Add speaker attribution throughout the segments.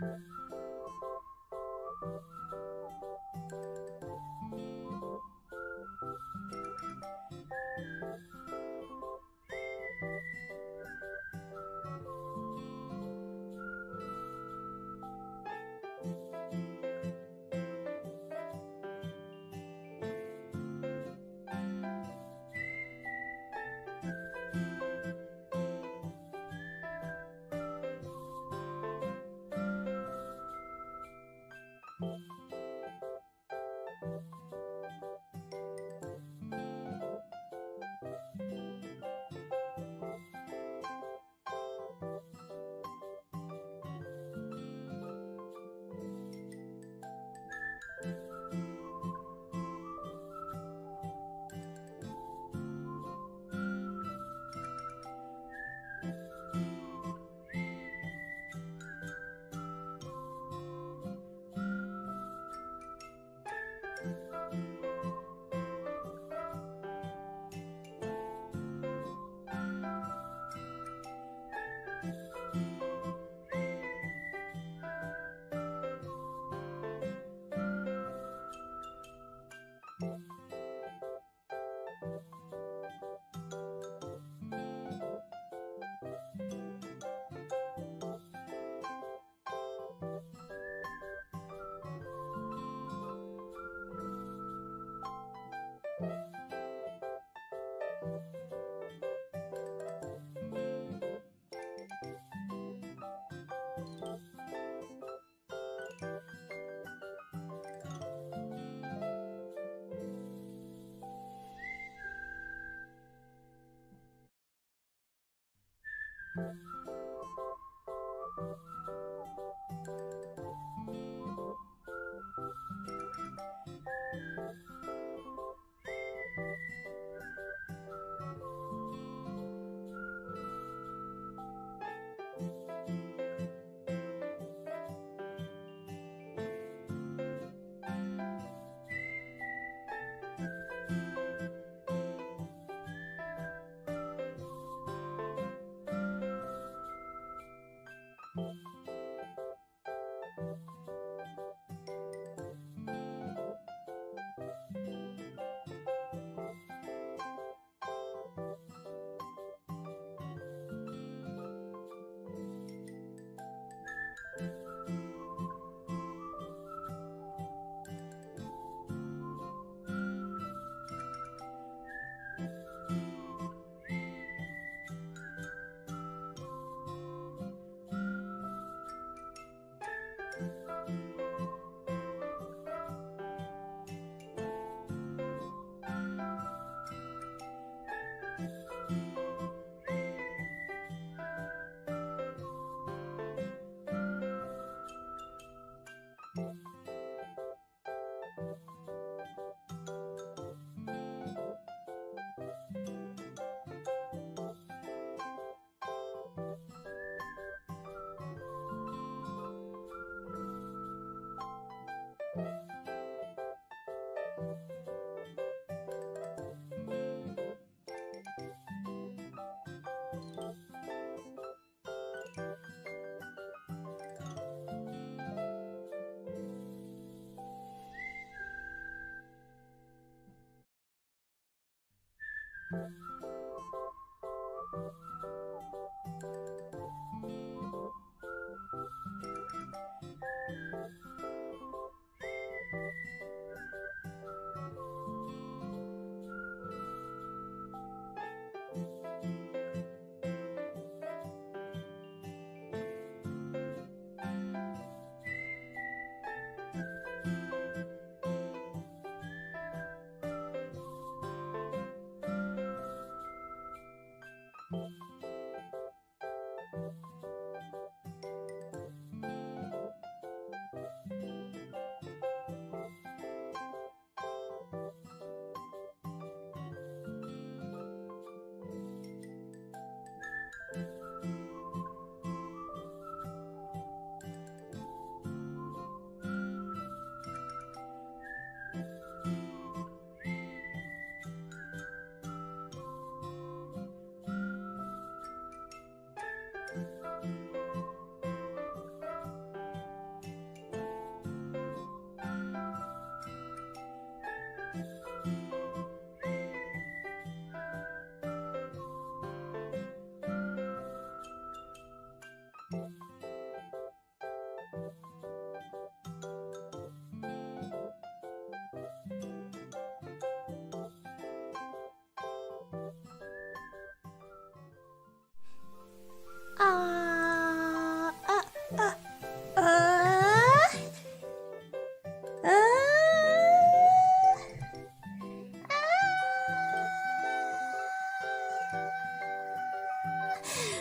Speaker 1: Thank you.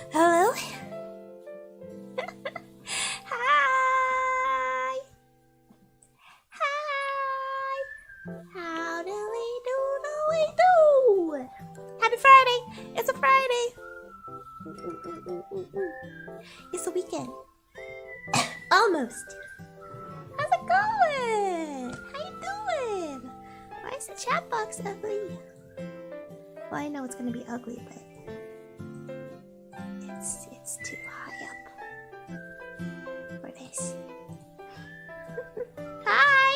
Speaker 1: Hello? Hi! Hi! How do we do? Happy Friday! It's a Friday! It's a weekend. Almost. How's it going? How you doing? Why is the chat box ugly? Well, I know it's gonna be ugly, but it's too high up for this. Hi!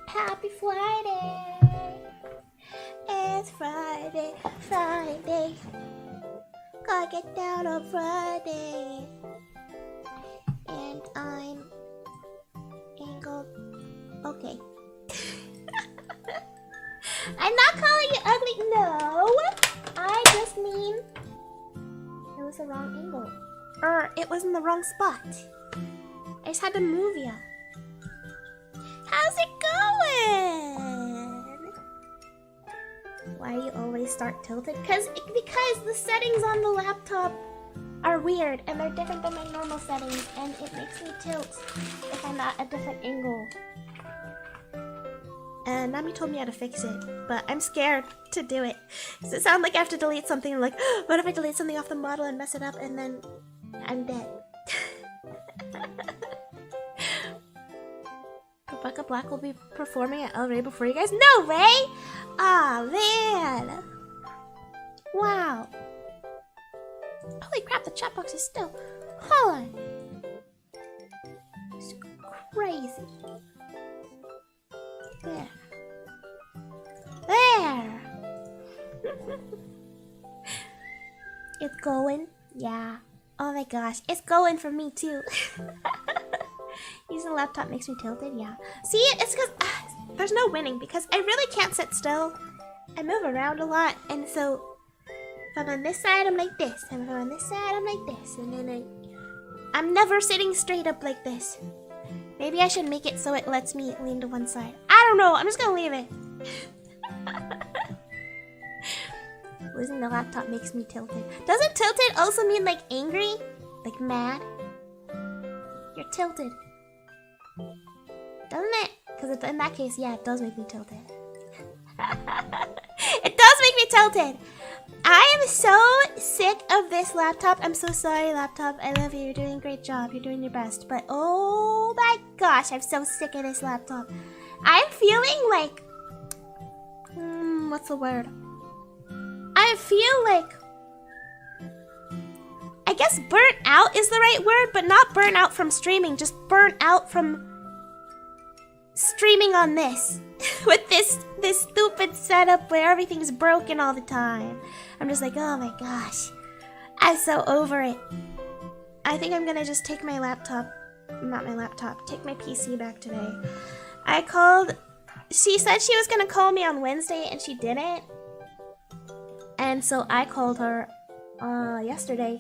Speaker 1: Happy Friday! It's Friday, Friday. Gotta get down on Friday. And I'm angled. Okay. I'm not calling it ugly, no! I just mean it was the wrong angle. Or it was in the wrong spot. I just had to move ya. How's it going? Why do you always start tilted? Because the settings on the laptop are weird and they're different than my normal settings, and it makes me tilt if I'm at a different angle. And Nami told me how to fix it, but I'm scared to do it. Does it sound like I have to delete something? I'm like, what if I delete something off the model and mess it up and then I'm dead? Rebecca Black will be performing at El Rey before you guys? No way! Aw, man! Wow. Holy crap, the chat box is still. Hold on. It's crazy. There. There! It's going? Yeah. Oh my gosh, it's going for me too. Using a laptop makes me tilted, yeah. See, it's because there's no winning because I really can't sit still. I move around a lot, and so if I'm on this side, I'm like this. And if I'm on this side, I'm like this. And then I'm never sitting straight up like this. Maybe I should make it so it lets me lean to one side. I don't know. I'm just gonna leave it. Losing the laptop makes me tilted. Doesn't tilted also mean like angry? Like mad? You're tilted. Doesn't it? Because in that case, yeah, it does make me tilted. It does make me tilted. I am so sick of this laptop. I'm so sorry, laptop. I love you. You're doing a great job. You're doing your best. But oh my gosh, I'm so sick of this laptop. I'm feeling like... what's the word? I feel like... I guess burnt out is the right word, but not burnt out from streaming. Just burnt out from streaming on this. With this stupid setup where everything's broken all the time. I'm just like, oh my gosh. I'm so over it. I think I'm gonna just take my laptop, not my laptop, take my PC back today. I called, she said she was gonna call me on Wednesday and she didn't. And so I called her yesterday.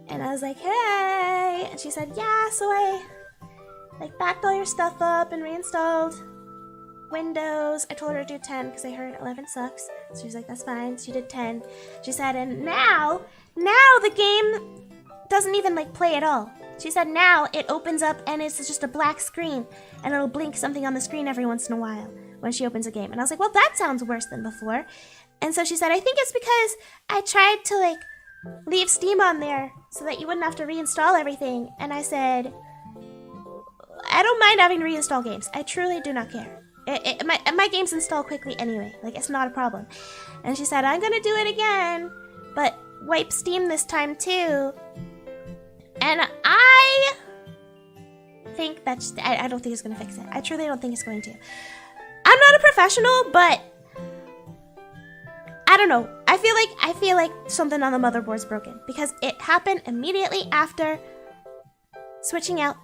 Speaker 1: And I was like, hey. And she said, yeah, so I like backed all your stuff up and reinstalled Windows. I told her to do 10 because I heard 11 sucks. So she's like, that's fine. She did 10. She said, and now the game doesn't even like play at all. She said now it opens up and it's just a black screen and it'll blink something on the screen every once in a while when she opens a game. And I was like, well, that sounds worse than before. And so she said, I think it's because I tried to like leave Steam on there so that you wouldn't have to reinstall everything. And I said, I don't mind having to reinstall games. I truly do not care. My games install quickly anyway. Like, it's not a problem. And she said, I'm gonna do it again, but wipe Steam this time too. And I think that's... I don't think it's gonna fix it. I truly don't think it's going to. I'm not a professional, but... I don't know. I feel like something on the motherboard's broken. Because it happened immediately after switching out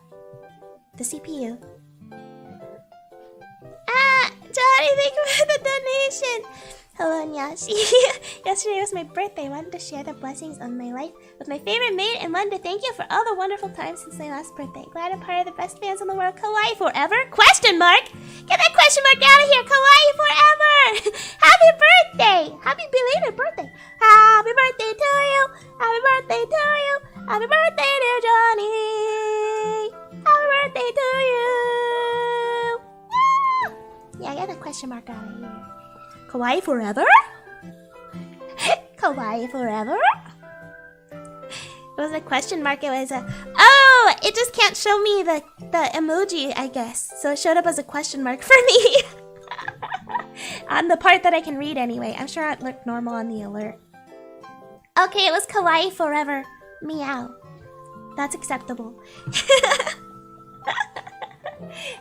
Speaker 1: the CPU. Johnny, thank you for the donation. Hello, Nyashi. Yesterday was my birthday. I wanted to share the blessings of my life with my favorite mate and wanted to thank you for all the wonderful times since my last birthday. Glad I'm part of the best fans in the world. Kawaii forever? Question mark? Get that question mark out of here. Kawaii forever. Happy birthday. Happy belated birthday. Happy birthday to you. Happy birthday to you. Happy birthday to Johnny. Happy birthday to you. Yeah, get that question mark out of here. Kawaii forever? Kawaii forever? It was a question mark. It was a... Oh! It just can't show me the emoji, I guess. So it showed up as a question mark for me. On the part that I can read anyway. I'm sure it looked normal on the alert. Okay, it was kawaii forever. Meow. That's acceptable. Happy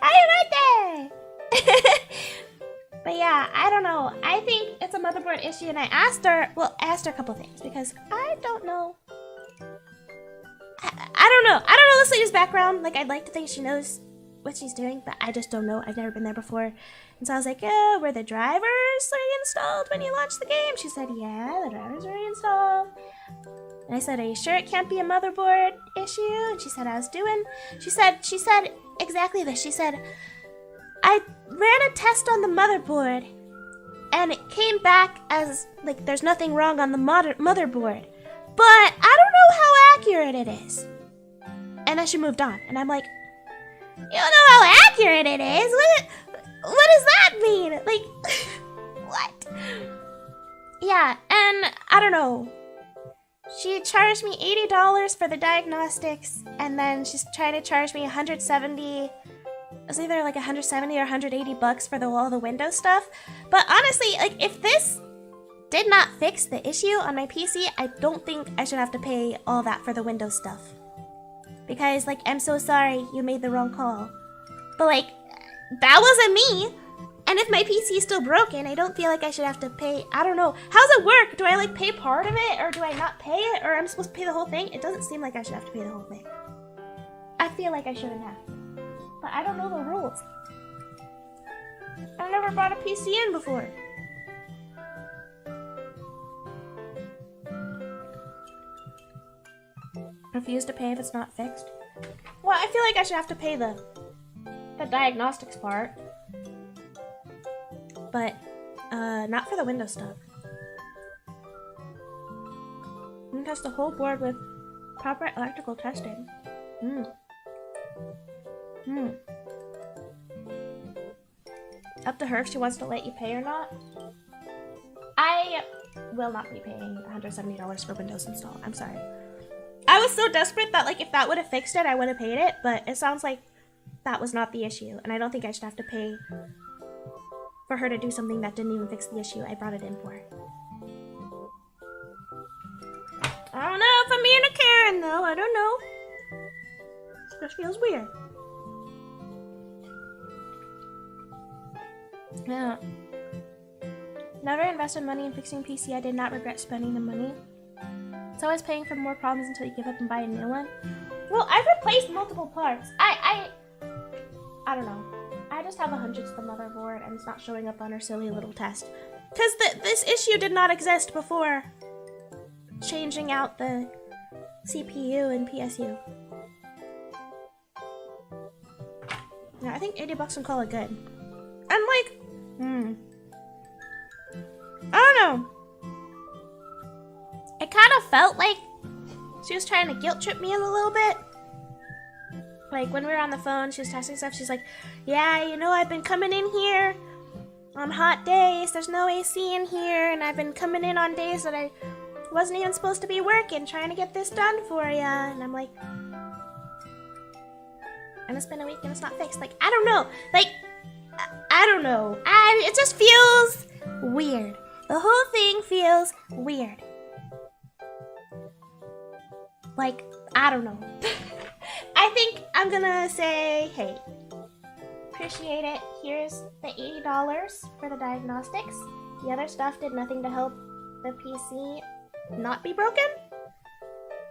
Speaker 1: birthday! But yeah, I don't know. I think it's a motherboard issue, and I asked her a couple things because I don't know. I don't know. I don't know this lady's background. Like, I'd like to think she knows what she's doing, but I just don't know. I've never been there before. And so I was like, were the drivers reinstalled when you launched the game? She said, yeah, the drivers are reinstalled. And I said, are you sure it can't be a motherboard issue? And she said, she said exactly this. She said, I ran a test on the motherboard, and it came back as, like, there's nothing wrong on the motherboard. But I don't know how accurate it is. And then she moved on, and I'm like, you don't know how accurate it is? What does that mean? Like, what? Yeah, and I don't know. She charged me $80 for the diagnostics, and then she's trying to charge me $170. It was either like $170 or $180 for all the Windows stuff. But honestly, like, if this did not fix the issue on my PC, I don't think I should have to pay all that for the Windows stuff. Because, like, I'm so sorry you made the wrong call. But, like, that wasn't me. And if my PC is still broken, I don't feel like I should have to pay. I don't know. How's it work? Do I, like, pay part of it? Or do I not pay it? Or I'm supposed to pay the whole thing? It doesn't seem like I should have to pay the whole thing. I feel like I shouldn't have. But I don't know the rules. I've never brought a PC in before. Refuse to pay if it's not fixed. Well, I feel like I should have to pay the diagnostics part. But, not for the Windows stuff. You can test the whole board with proper electrical testing. Up to her if she wants to let you pay or not. I will not be paying $170 for Windows install. I'm sorry. I was so desperate that, like, if that would have fixed it, I would have paid it, but it sounds like that was not the issue, and I don't think I should have to pay for her to do something that didn't even fix the issue I brought it in for. I don't know if I'm being a Karen, though. I don't know. It just feels weird. Yeah. Never invested money in fixing PC. I did not regret spending the money. It's always paying for more problems until you give up and buy a new one. Well, I've replaced multiple parts. I don't know. I just have a hunch it's the motherboard and it's not showing up on her silly little test. Because this issue did not exist before changing out the CPU and PSU. Yeah, I think $80 can call it good. I'm like, I don't know. It kind of felt like she was trying to guilt trip me a little bit. Like, when we were on the phone, she was testing stuff. She's like, yeah, you know, I've been coming in here on hot days. There's no AC in here. And I've been coming in on days that I wasn't even supposed to be working, trying to get this done for you. And I'm like, and it's been a week and it's not fixed. Like, I don't know. Like, I don't know. It just feels weird. The whole thing feels weird. Like, I don't know. I think I'm gonna say, hey, appreciate it. Here's the $80 for the diagnostics. The other stuff did nothing to help the PC not be broken.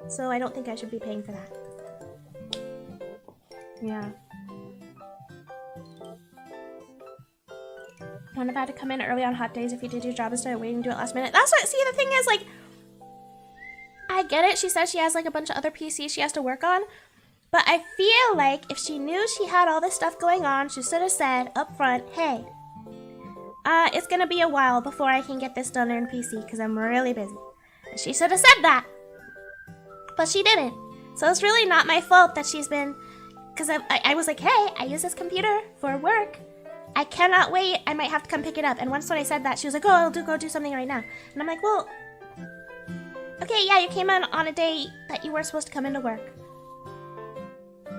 Speaker 1: So I don't think I should be paying for that. Yeah. Wonder if I had to come in early on hot days if you did your job instead of waiting to do it last minute. That's what, see, the thing is, like, I get it. She says she has, like, a bunch of other PCs she has to work on. But I feel like if she knew she had all this stuff going on, she should have said up front, hey, it's going to be a while before I can get this done on PC because I'm really busy. And she should have said that. But she didn't. So it's really not my fault that she's been... Because I was like, hey, I use this computer for work. I cannot wait. I might have to come pick it up. And once when I said that, she was like, oh, I'll go do something right now. And I'm like, well, okay, yeah, you came in on a day that you were supposed to come into work.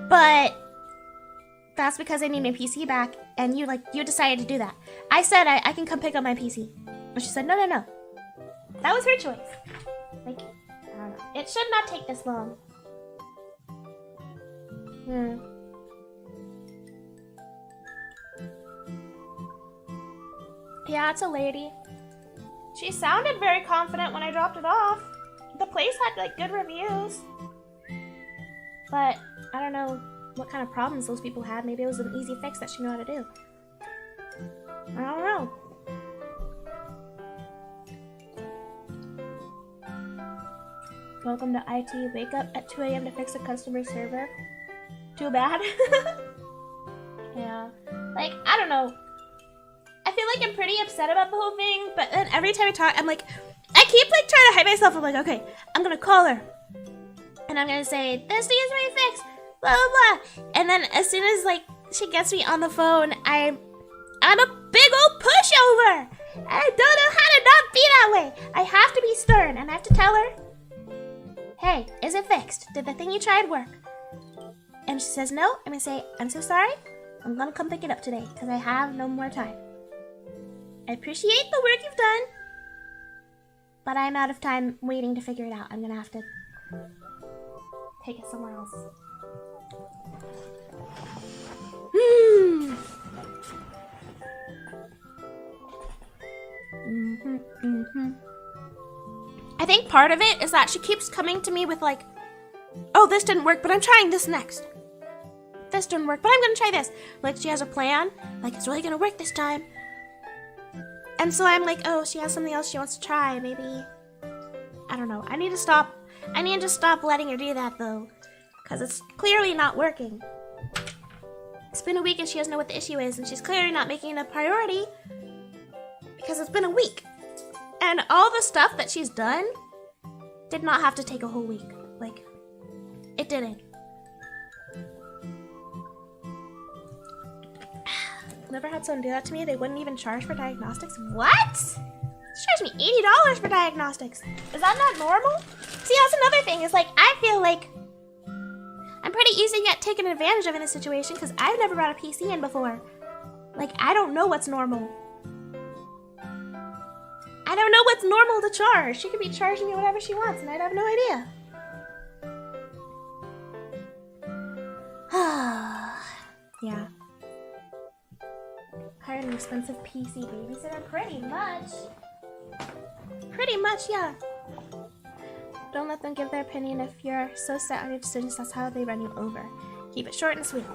Speaker 1: But that's because I need my PC back, and you decided to do that. I said I can come pick up my PC. And she said, no. That was her choice. Like, I don't know. It should not take this long. Yeah, it's a lady. She sounded very confident when I dropped it off. The place had, like, good reviews. But I don't know what kind of problems those people had. Maybe it was an easy fix that she knew how to do. I don't know. Welcome to IT. Wake up at 2 a.m. to fix a customer server. Too bad. Yeah. Like, I don't know. I feel like I'm pretty upset about the whole thing, but then every time I talk, I'm like, I keep like trying to hype myself. I'm like, okay, I'm gonna call her. And I'm gonna say, this needs to be fixed, blah, blah, blah. And then as soon as like she gets me on the phone, I'm a big old pushover. And I don't know how to not be that way. I have to be stern and I have to tell her, hey, is it fixed? Did the thing you tried work? And she says no. I'm gonna say, I'm so sorry. I'm gonna come pick it up today because I have no more time. I appreciate the work you've done, but I'm out of time waiting to figure it out. I'm gonna have to take it somewhere else. I think part of it is that she keeps coming to me with like, oh, this didn't work, but I'm trying this next. This didn't work, but I'm gonna try this. Like she has a plan, like it's really gonna work this time. And so I'm like, oh, she has something else she wants to try. Maybe, I don't know. I need to stop letting her do that though, because it's clearly not working. It's been a week and she doesn't know what the issue is, and she's clearly not making it a priority because it's been a week. And all the stuff that she's done did not have to take a whole week. Like, it didn't. Never had someone do that to me. They wouldn't even charge for diagnostics. What? She charged me $80 for diagnostics. Is that not normal? See, that's another thing. Is like, I feel like I'm pretty easy to get taken advantage of in this situation because I've never brought a PC in before. Like, I don't know what's normal. I don't know what's normal to charge. She could be charging me whatever she wants and I'd have no idea. Yeah. Hired an expensive PC babysitter? Pretty much. Pretty much, yeah. Don't let them give their opinion if you're so set on your decisions. That's how they run you over. Keep it short and sweet.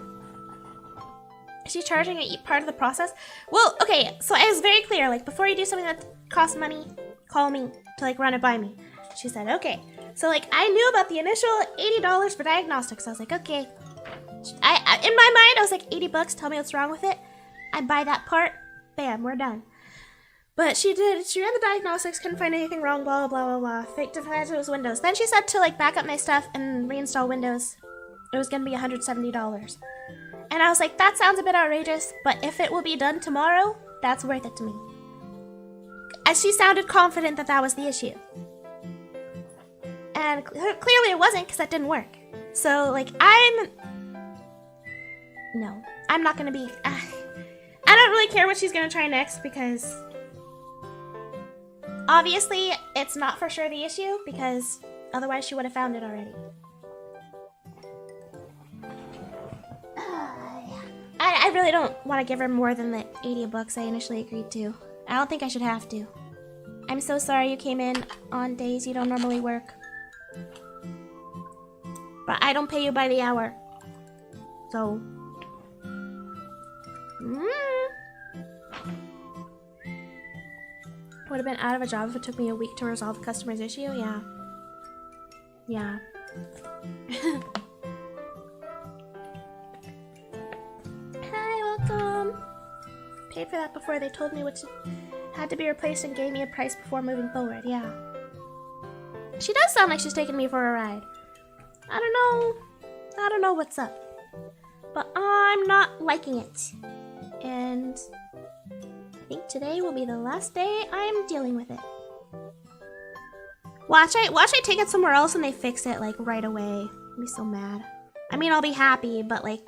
Speaker 1: Is she charging at part of the process? Well, okay, so I was very clear. Like, before you do something that costs money, call me to, like, run it by me. She said, okay. So, like, I knew about the initial $80 for diagnostics. I was like, okay. In my mind, I was like, $80, tell me what's wrong with it. I buy that part, bam, we're done. But she ran the diagnostics, couldn't find anything wrong, blah, blah, blah, blah. Faked it was Windows. Then she said to, like, back up my stuff and reinstall Windows. It was gonna be $170. And I was like, that sounds a bit outrageous, but if it will be done tomorrow, that's worth it to me. As she sounded confident that that was the issue. And clearly it wasn't, because that didn't work. So, like, no, I'm not gonna be... I don't really care what she's gonna try next, because... obviously, it's not for sure the issue, because otherwise she would have found it already. I really don't want to give her more than the $80 I initially agreed to. I don't think I should have to. I'm so sorry you came in on days you don't normally work. But I don't pay you by the hour. So. Would have been out of a job if it took me a week to resolve the customer's issue. Yeah. Yeah. Hi, welcome. Paid for that before they told me which had to be replaced and gave me a price before moving forward. Yeah. She does sound like she's taking me for a ride. I don't know what's up. But I'm not liking it. And I think today will be the last day I'm dealing with it. Watch I take it somewhere else and they fix it like right away. I'll be so mad. I mean, I'll be happy, but like,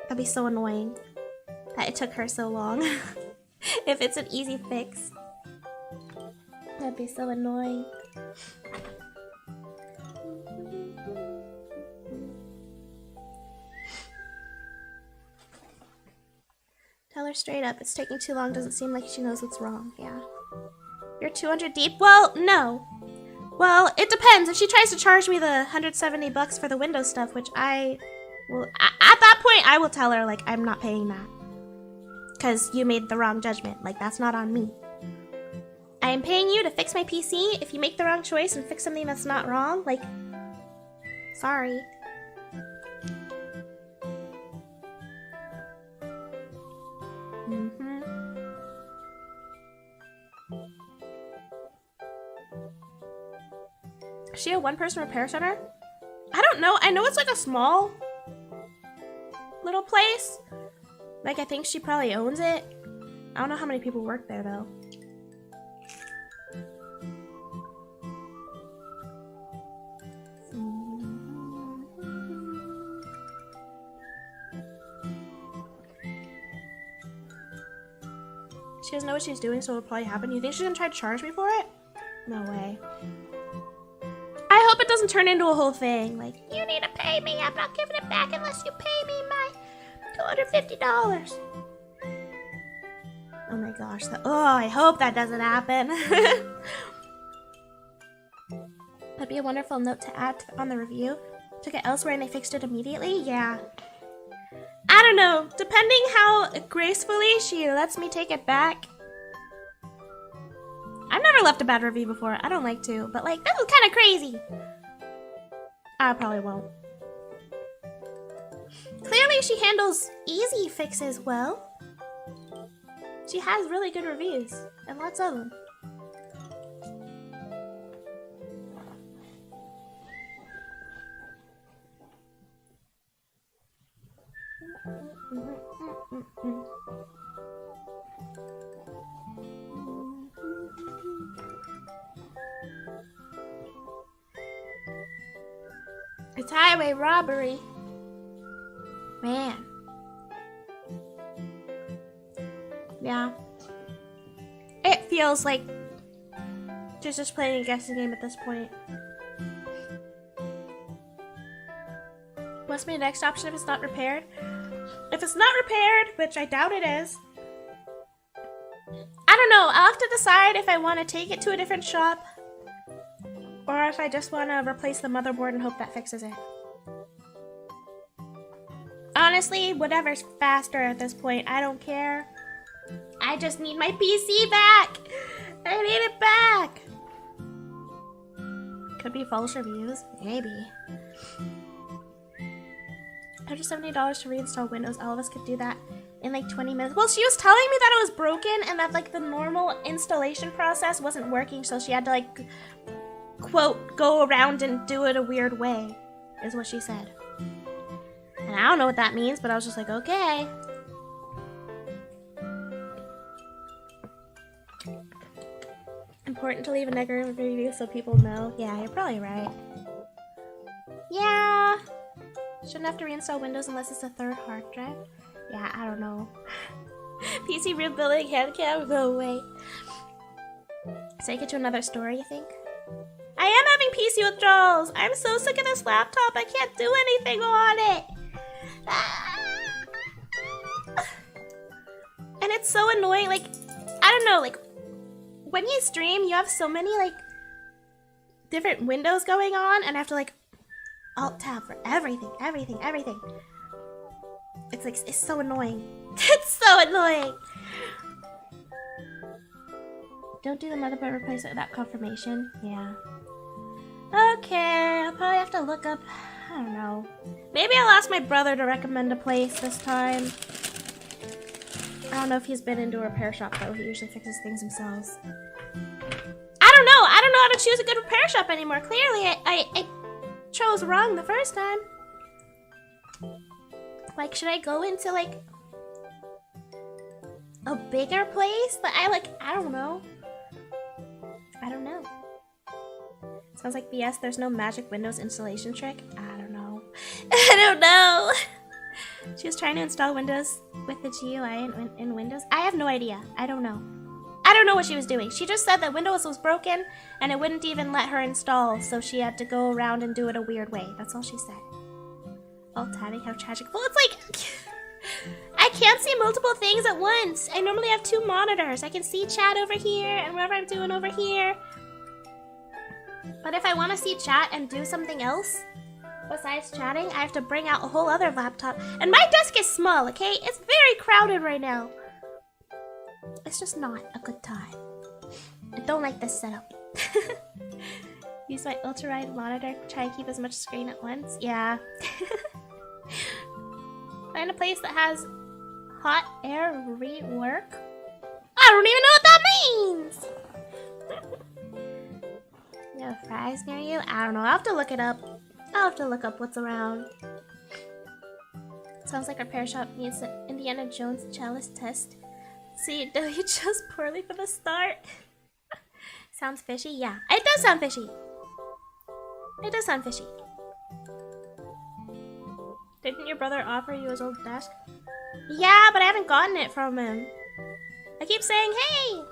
Speaker 1: that'd be so annoying that it took her so long. If it's an easy fix. That'd be so annoying. Tell her straight up, it's taking too long, doesn't seem like she knows what's wrong. Yeah. You're 200 deep? Well, no. Well, it depends. If she tries to charge me the $170 for the Windows stuff, which I will, at that point, I will tell her, like, I'm not paying that. Because you made the wrong judgment. Like, that's not on me. I am paying you to fix my PC. If you make the wrong choice and fix something that's not wrong, like, sorry. Is she a one-person repair center? I don't know. I know it's like a small little place. Like, I think she probably owns it. I don't know how many people work there, though. She doesn't know what she's doing, so it'll probably happen. You think she's gonna try to charge me for it? No way. I hope it doesn't turn into a whole thing. Like, you need to pay me. I'm not giving it back unless you pay me my $250. Oh my gosh. I hope that doesn't happen. That'd be a wonderful note to add on the review. Took it elsewhere and they fixed it immediately? Yeah. I don't know. Depending how gracefully she lets me take it back. I've never left a bad review before. I don't like to, but like, this is kind of crazy. I probably won't. Clearly she handles easy fixes well. She has really good reviews, and lots of them. It's highway robbery. Man. Yeah. It feels like she's just playing a guessing game at this point. What's my next option if it's not repaired? If it's not repaired, which I doubt it is, I don't know. I'll have to decide if I want to take it to a different shop or if I just want to replace the motherboard and hope that fixes it. Honestly, whatever's faster at this point, I don't care. I just need my PC back. I need it back. Could be false reviews, maybe. $170 to reinstall Windows. All of us could do that in like 20 minutes. Well, she was telling me that it was broken and that like the normal installation process wasn't working, so she had to like, quote, go around and do it a weird way, is what she said. And I don't know what that means, but I was just like, okay. Important to leave a negative review so people know. Yeah, you're probably right. Yeah. Shouldn't have to reinstall Windows unless it's a third hard drive. Yeah, I don't know. PC rebuilding handcam, go away. Take it to another store, you think? I am having PC withdrawals. I'm so sick of this laptop. I can't do anything on it. And it's so annoying. Like, I don't know. Like, when you stream, you have so many like different windows going on, and I have to like Alt-tab for everything. It's like, it's so annoying. It's so annoying. Don't do the motherboard replacement without confirmation. Yeah. Okay, I'll probably have to look up, I don't know. Maybe I'll ask my brother to recommend a place this time. I don't know if he's been into a repair shop though. He usually fixes things himself. I don't know. I don't know how to choose a good repair shop anymore. Clearly, I chose wrong the first time. Like, should I go into like a bigger place? But I don't know. I don't know. Sounds like BS. There's no magic Windows installation trick. I don't know. I don't know. She was trying to install Windows with the GUI in Windows. I have no idea. I don't know. I don't know what she was doing. She just said that Windows was broken and it wouldn't even let her install, so she had to go around and do it a weird way. That's all she said. Oh, tabbing, how tragic. Well, it's like, I can't see multiple things at once. I normally have 2 monitors. I can see chat over here and whatever I'm doing over here. But if I want to see chat and do something else besides chatting, I have to bring out a whole other laptop. And my desk is small, okay? It's very crowded right now. It's just not a good time. I don't like this setup. Use my ultra-wide monitor, try and keep as much screen at once. Yeah. Find a place that has hot air rework. I don't even know what that means! You have fries near you? I don't know. I'll have to look it up. I'll have to look up what's around. Sounds like repair shop needs an Indiana Jones chalice test. See, though you chose poorly for the start. Sounds fishy? Yeah, it does sound fishy. It does sound fishy. Didn't your brother offer you his old desk? Yeah, but I haven't gotten it from him. I keep saying, hey!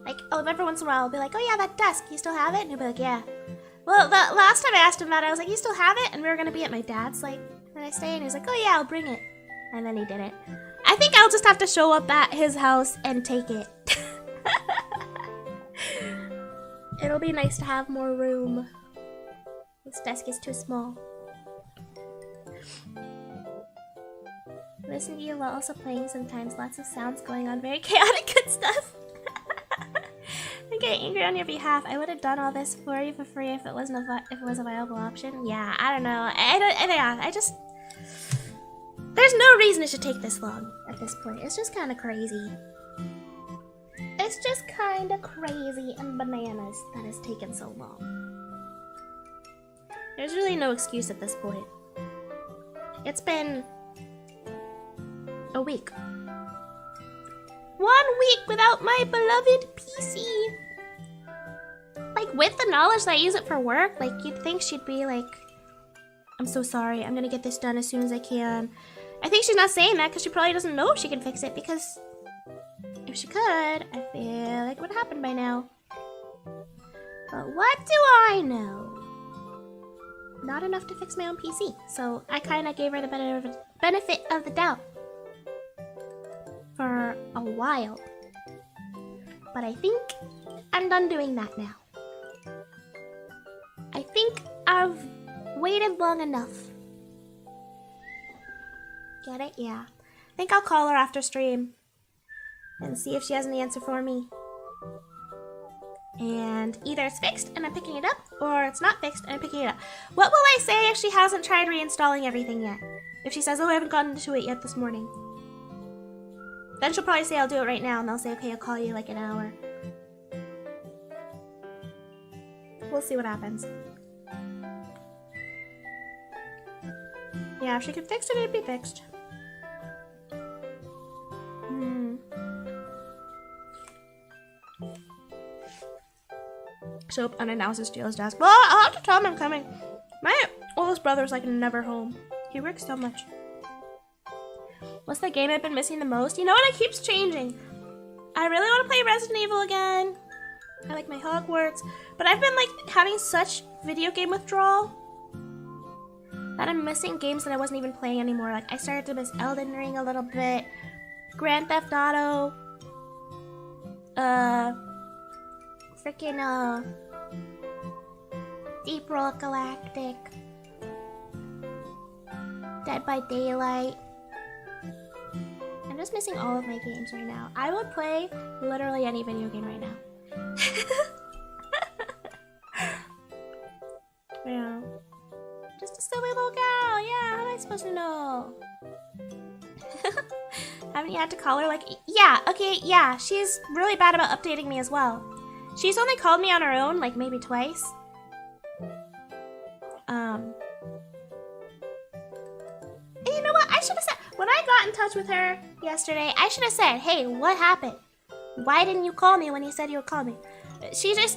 Speaker 1: Like, oh, every once in a while I'll be like, oh yeah, that desk, you still have it? And he'll be like, yeah. Well, the last time I asked him about it, I was like, you still have it? And we were gonna be at my dad's, like, the next day, and he was like, oh yeah, I'll bring it. And then he didn't. I think I'll just have to show up at his house and take it. It'll be nice to have more room. This desk is too small. Listen to you while also playing sometimes. Lots of sounds going on. Very chaotic good stuff. I'm getting angry on your behalf. I would have done all this for you for free if it wasn't if it was a viable option. Yeah, I don't know. I just... There's no reason it should take this long at this point. It's just kind of crazy. It's just kind of crazy and bananas that it's taken so long. There's really no excuse at this point. It's been a week. 1 week without my beloved PC. Like, with the knowledge that I use it for work, like, you'd think she'd be like, I'm so sorry, I'm gonna get this done as soon as I can. I think she's not saying that because she probably doesn't know if she can fix it, because if she could, I feel like it would happen by now. But what do I know? Not enough to fix my own PC, so I kind of gave her the benefit of the doubt for a while. But I think I'm done doing that now. I think I've waited long enough. Get it? Yeah. I think I'll call her after stream and see if she has any answer for me. And either it's fixed and I'm picking it up, or it's not fixed and I'm picking it up. What will I say if she hasn't tried reinstalling everything yet? If she says, oh, I haven't gotten to it yet this morning. Then she'll probably say, I'll do it right now, and they'll say, okay, I'll call you like an hour. We'll see what happens. Yeah, if she could fix it, it'd be fixed. Show up unannounced and steal his desk. Well, I'll have to tell him I'm coming. My oldest brother's like never home. He works so much. What's the game I've been missing the most? You know what? It keeps changing. I really want to play Resident Evil again. I like my Hogwarts. But I've been like having such video game withdrawal that I'm missing games that I wasn't even playing anymore. Like, I started to miss Elden Ring a little bit. Grand Theft Auto. Freaking, Deep Rock Galactic. Dead by Daylight. I'm just missing all of my games right now. I would play literally any video game right now. Yeah. Just a silly little gal. Yeah, how am I supposed to know? Haven't you had to call her? Like, yeah, okay, yeah. She's really bad about updating me as well. She's only called me on her own, like, maybe twice. And you know what? I should have said, when I got in touch with her yesterday, I should have said, hey, what happened? Why didn't you call me when you said you would call me? She's one of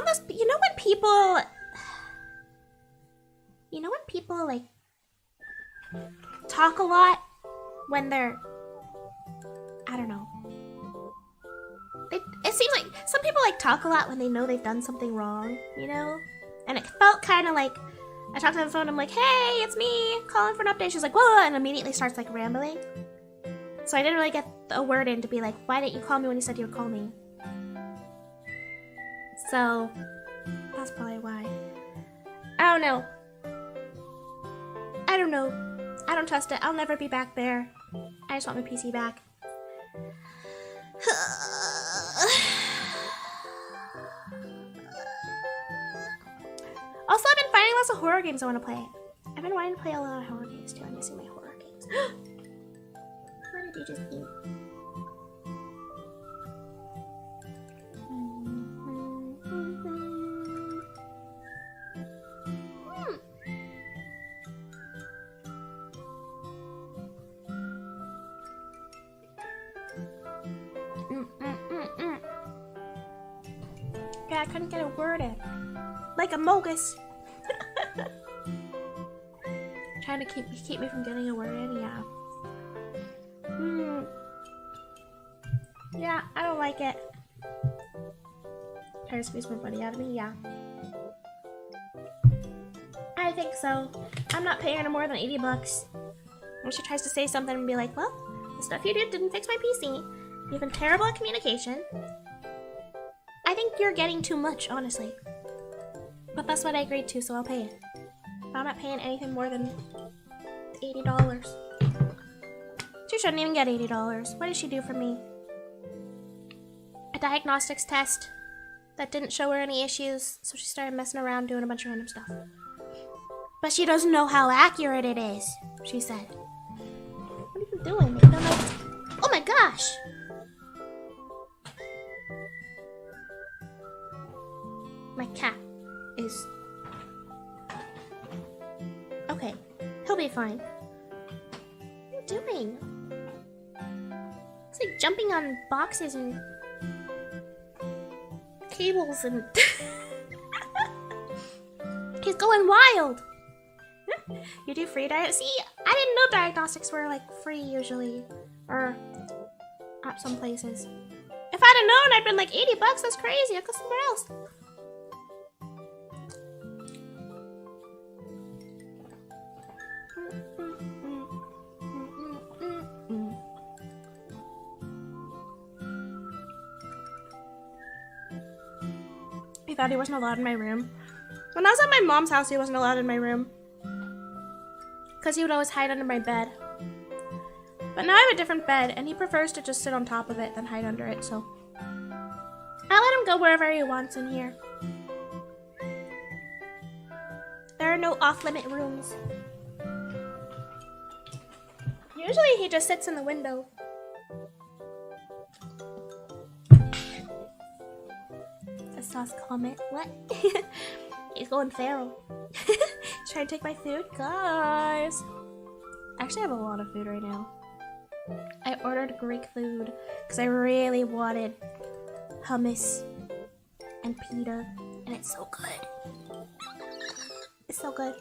Speaker 1: those, you know when people, like, talk a lot when they're, I don't know. It seems like some people, like, talk a lot when they know they've done something wrong, you know? And it felt kind of like, I talked on the phone, I'm like, hey, it's me, calling for an update. She's like, whoa, and immediately starts, like, rambling. So I didn't really get a word in to be like, why didn't you call me when you said you would call me? So, that's probably why. I don't know. I don't know. I don't trust it. I'll never be back there. I just want my PC back. Also, I've been finding lots of horror games I want to play. I've been wanting to play a lot of horror games too. I'm missing my horror games. What did you just eat? Yeah, I couldn't get a word in. Like a mogus. Trying to keep me from getting a word in, yeah. Yeah, I don't like it. Trying to squeeze my money out of me, yeah. I think so. I'm not paying her more than 80 bucks. When she tries to say something and be like, well, the stuff you did didn't fix my PC. You've been terrible at communication. I think you're getting too much, honestly. But that's what I agreed to, so I'll pay it. I'm not paying anything more than $80. She shouldn't even get $80. What did she do for me? A diagnostics test that didn't show her any issues, so she started messing around doing a bunch of random stuff. But she doesn't know how accurate it is, she said. What are you doing? Oh my gosh! My cat is... Okay, he'll be fine. What are you doing? It's like jumping on boxes and cables and... He's going wild! You do free diet? See, I didn't know diagnostics were like free usually. Or at some places. If I'd have known, I'd been like 80 bucks, that's crazy, I'd go somewhere else. He thought he wasn't allowed in my room. When I was at my mom's house, he wasn't allowed in my room. Because he would always hide under my bed. But now I have a different bed, and he prefers to just sit on top of it than hide under it, so... I'll let him go wherever he wants in here. There are no off-limit rooms. Usually he just sits in the window. A sauce comment. What? He's going feral. He's trying to take my food? Guys! I actually have a lot of food right now. I ordered Greek food because I really wanted hummus and pita, and it's so good. It's so good.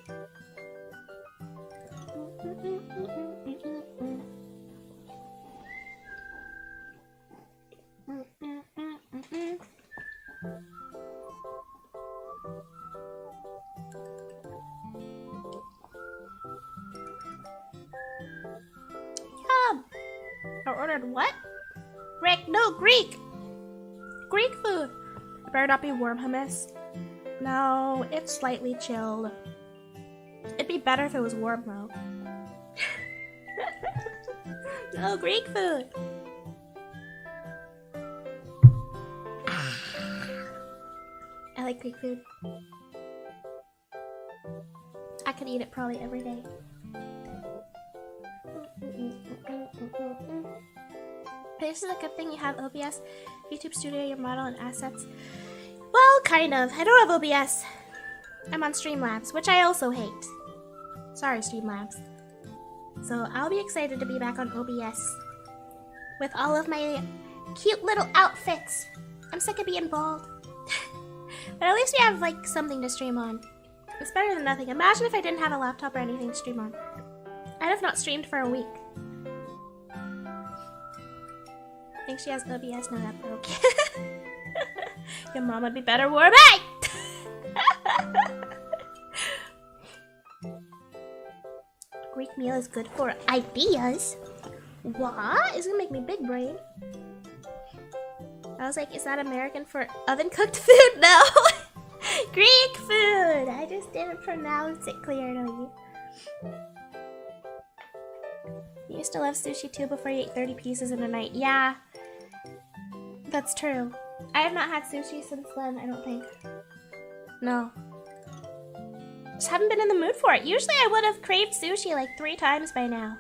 Speaker 1: Yum! I ordered what? Rick, no, Greek! Greek food! It better not be warm hummus. No, it's slightly chilled. It'd be better if it was warm though. No Greek food. I like Greek food. I could eat it probably every day. This is a good thing you have OBS, YouTube Studio, your model, and assets. Well, kind of. I don't have OBS. I'm on Streamlabs, which I also hate. Sorry, Streamlabs. So I'll be excited to be back on OBS with all of my cute little outfits. I'm sick of being bald. But at least we have like something to stream on. It's better than nothing. Imagine if I didn't have a laptop or anything to stream on. I'd have not streamed for a week. I think she has OBS. No, that broke. Your mom would be better warm. Hey! Greek meal is good for ideas. What? It's gonna make me big brain. I was like, is that American for oven cooked food? No! Greek food! I just didn't pronounce it clearly. You used to love sushi too before you ate 30 pieces in a night. Yeah. That's true. I have not had sushi since then, I don't think. No. Just haven't been in the mood for it. Usually I would have craved sushi like 3 times by now.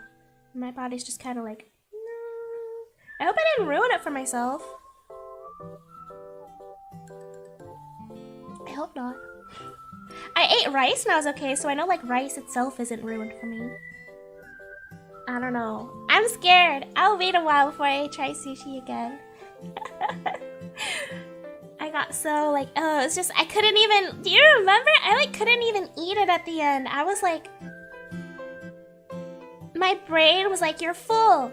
Speaker 1: My body's just kind of like, no. I hope I didn't ruin it for myself. I hope not. I ate rice and I was okay, so I know like rice itself isn't ruined for me. I don't know. I'm scared. I'll wait a while before I try sushi again. I got so like, oh, it's just, I couldn't even, do you remember? I like couldn't even eat it at the end. I was like, my brain was like, you're full.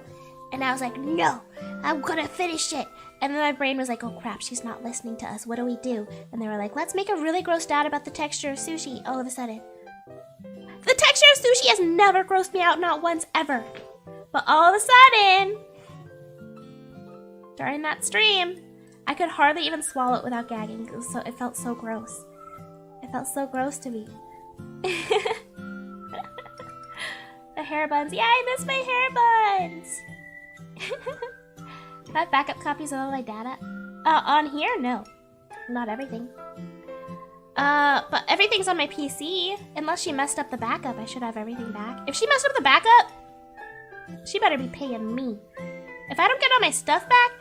Speaker 1: And I was like, no, I'm gonna finish it. And then my brain was like, oh crap, she's not listening to us. What do we do? And they were like, let's make her really grossed out about the texture of sushi all of a sudden. The texture of sushi has never grossed me out, not once ever. But all of a sudden, during that stream, I could hardly even swallow it without gagging. It felt so gross. It felt so gross to me. The hair buns. Yeah, I miss my hair buns. I have backup copies of all my data. On here? No. Not everything. But everything's on my PC. Unless she messed up the backup, I should have everything back. If she messed up the backup, she better be paying me. If I don't get all my stuff back...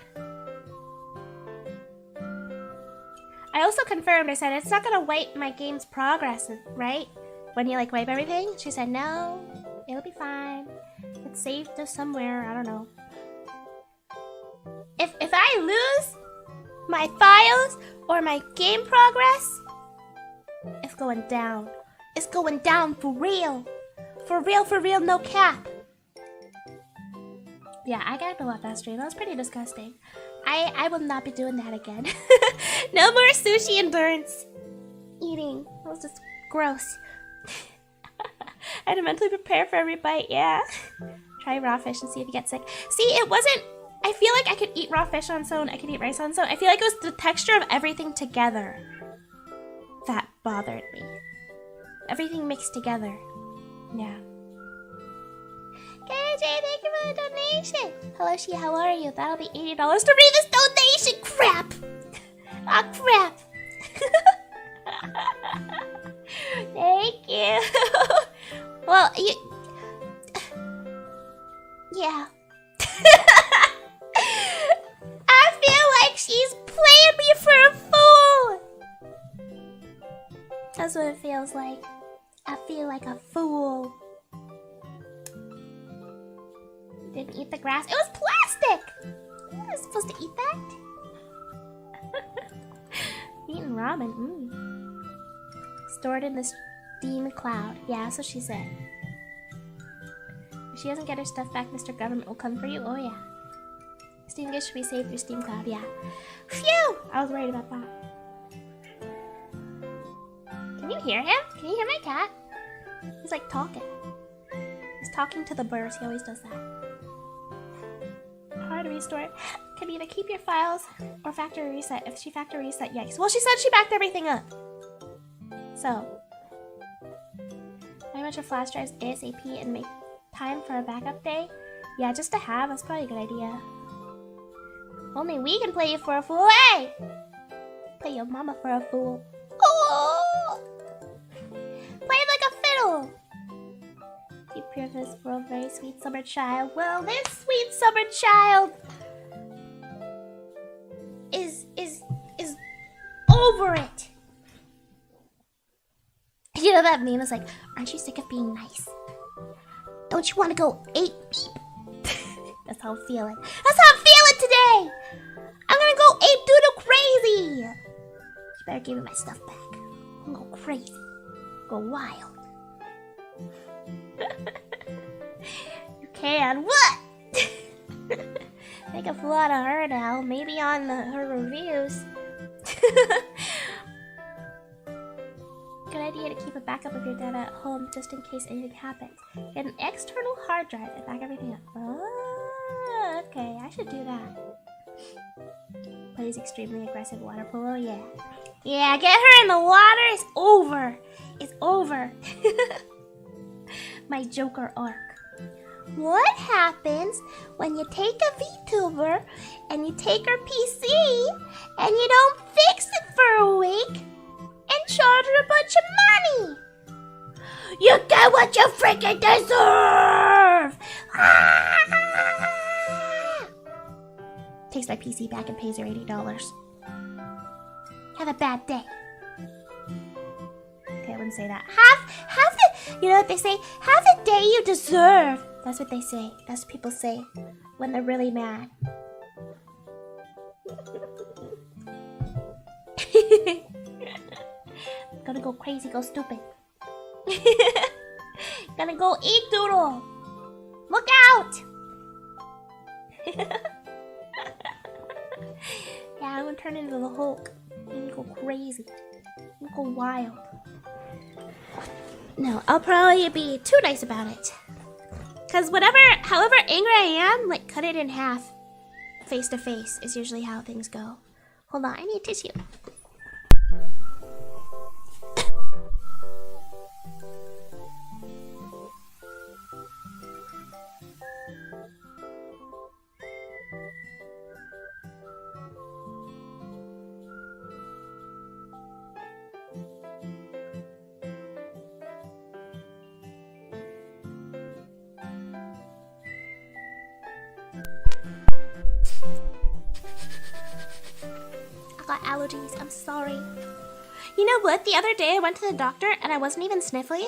Speaker 1: I also confirmed, I said, it's not gonna wipe my game's progress, right? When you like wipe everything? She said, no, it'll be fine. It's saved to somewhere, I don't know. If I lose my files or my game progress, it's going down. It's going down for real. For real, no cap. Yeah, I gagged a lot that stream. That was pretty disgusting. I will not be doing that again. No more sushi endurance eating. That was just gross. I had to mentally prepare for every bite, yeah. Try raw fish and see if you get sick. See, it wasn't... I feel like I could eat raw fish on its own. I could eat rice on its own. I feel like it was the texture of everything together that bothered me. Everything mixed together. Yeah. KJ, thank you for the donation. Hello, Shia, how are you? That'll be $80 to read this donation. Crap. Ah, crap. Thank you. Well, you... Yeah. I feel like she's playing me for a fool. That's what it feels like. I feel like a fool. Didn't eat the grass. It was plastic! I was supposed to eat that. Eating ramen. Stored in the steam cloud. Yeah, that's what she said. If she doesn't get her stuff back, Mr. Government will come for you. Oh, yeah. Steam gifts should be saved through Steam Cloud. Yeah. Phew! I was worried about that. Can you hear him? Can you hear my cat? He's like talking. He's talking to the birds. He always does that. Hard to restore. Can either keep your files or factory reset. If she factory reset, yikes. Well, she said she backed everything up. So, I bunch of flash drives ASAP and make time for a backup day? Yeah, just to have. That's probably a good idea. Only we can play you for a fool. Hey! Play your mama for a fool. Oh! Play it like a fiddle. Keep pure for this world, very sweet summer child. Well, this sweet summer child is over it. You know that meme is like, aren't you sick of being nice? Don't you want to go ape beep? That's how I'm feeling. That's how I'm feeling today. I'm gonna go ape doodle crazy. You better give me my stuff back. I'm gonna go crazy. Go wild. You can. What? Make a fool out of her now. Maybe on her reviews. Good idea to keep a backup of your data at home just in case anything happens. Get an external hard drive and back everything up. Oh, okay, I should do that. Plays extremely aggressive water polo, yeah. Yeah, get her in the water. It's over. It's over. My Joker arc. What happens when you take a VTuber and you take her PC and you don't fix it for a week and charge her a bunch of money? You get what you freaking deserve! Takes my PC back and pays her $80. Have a bad day. Okay, I wouldn't say that. Have the, you know what they say? Have the day you deserve. That's what they say. That's what people say when they're really mad. Gonna go crazy, go stupid. Gonna go eat doodle. Look out! Yeah, I'm gonna turn into the Hulk. I'm gonna go crazy. I'm gonna go wild. No, I'll probably be too nice about it. Cause however angry I am, like cut it in half. Face to face is usually how things go. Hold on, I need tissue. Allergies, I'm sorry. You know what? The other day I went to the doctor and I wasn't even sniffly.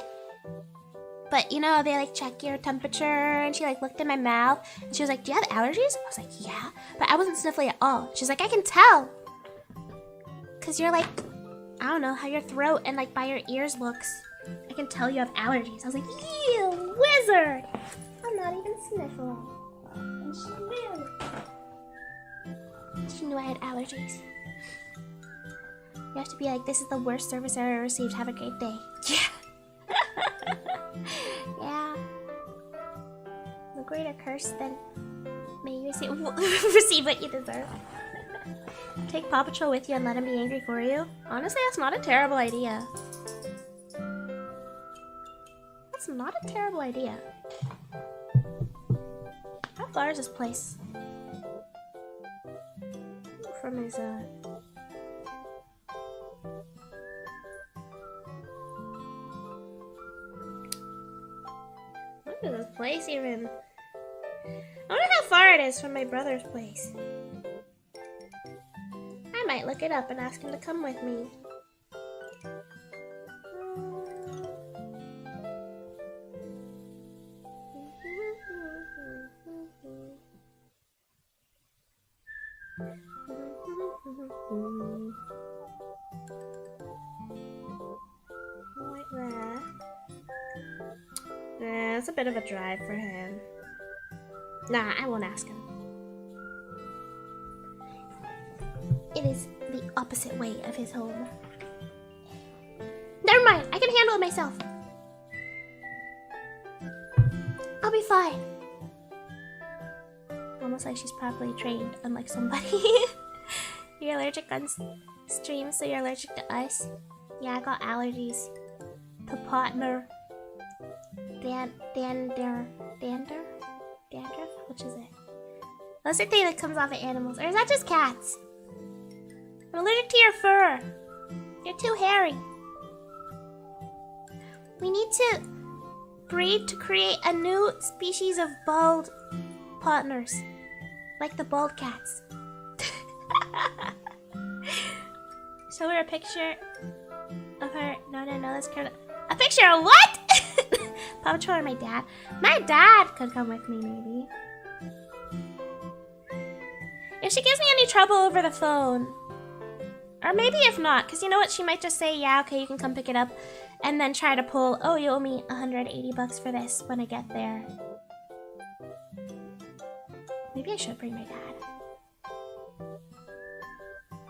Speaker 1: But you know, they like check your temperature and she like looked in my mouth and she was like, do you have allergies? I was like, yeah. But I wasn't sniffly at all. She's like, I can tell. Cause you're like, I don't know how your throat and like by your ears looks. I can tell you have allergies. I was like, ew, wizard. I'm not even sniffling. And she knew I had allergies. You have to be like, this is the worst service I ever received. Have a great day. Yeah. Yeah. The greater curse than may you receive what you deserve. Take Paw Patrol with you and let him be angry for you. Honestly, that's not a terrible idea. That's not a terrible idea. How far is this place? From his, What is this place even? I wonder how far it is from my brother's place. I might look it up and ask him to come with me. Right there. Nah, it's a bit of a drive for him. Nah, I won't ask him. It is the opposite way of his home. Never mind, I can handle it myself. I'll be fine. Almost like she's properly trained, unlike somebody. You're allergic on stream, so you're allergic to us. Yeah, I got allergies to partner. Dandruff? Which is it? What's the thing that comes off of animals? Or is that just cats? I'm allergic to your fur. You're too hairy. We need to breed to create a new species of bald partners. Like the bald cats. Show her a picture of her. No, that's kind of. A picture of what? Paw Patrol or my dad? My dad could come with me, maybe. If she gives me any trouble over the phone. Or maybe if not, because you know what? She might just say, yeah, okay, you can come pick it up. And then try to pull, oh, you owe me $180 for this when I get there. Maybe I should bring my dad.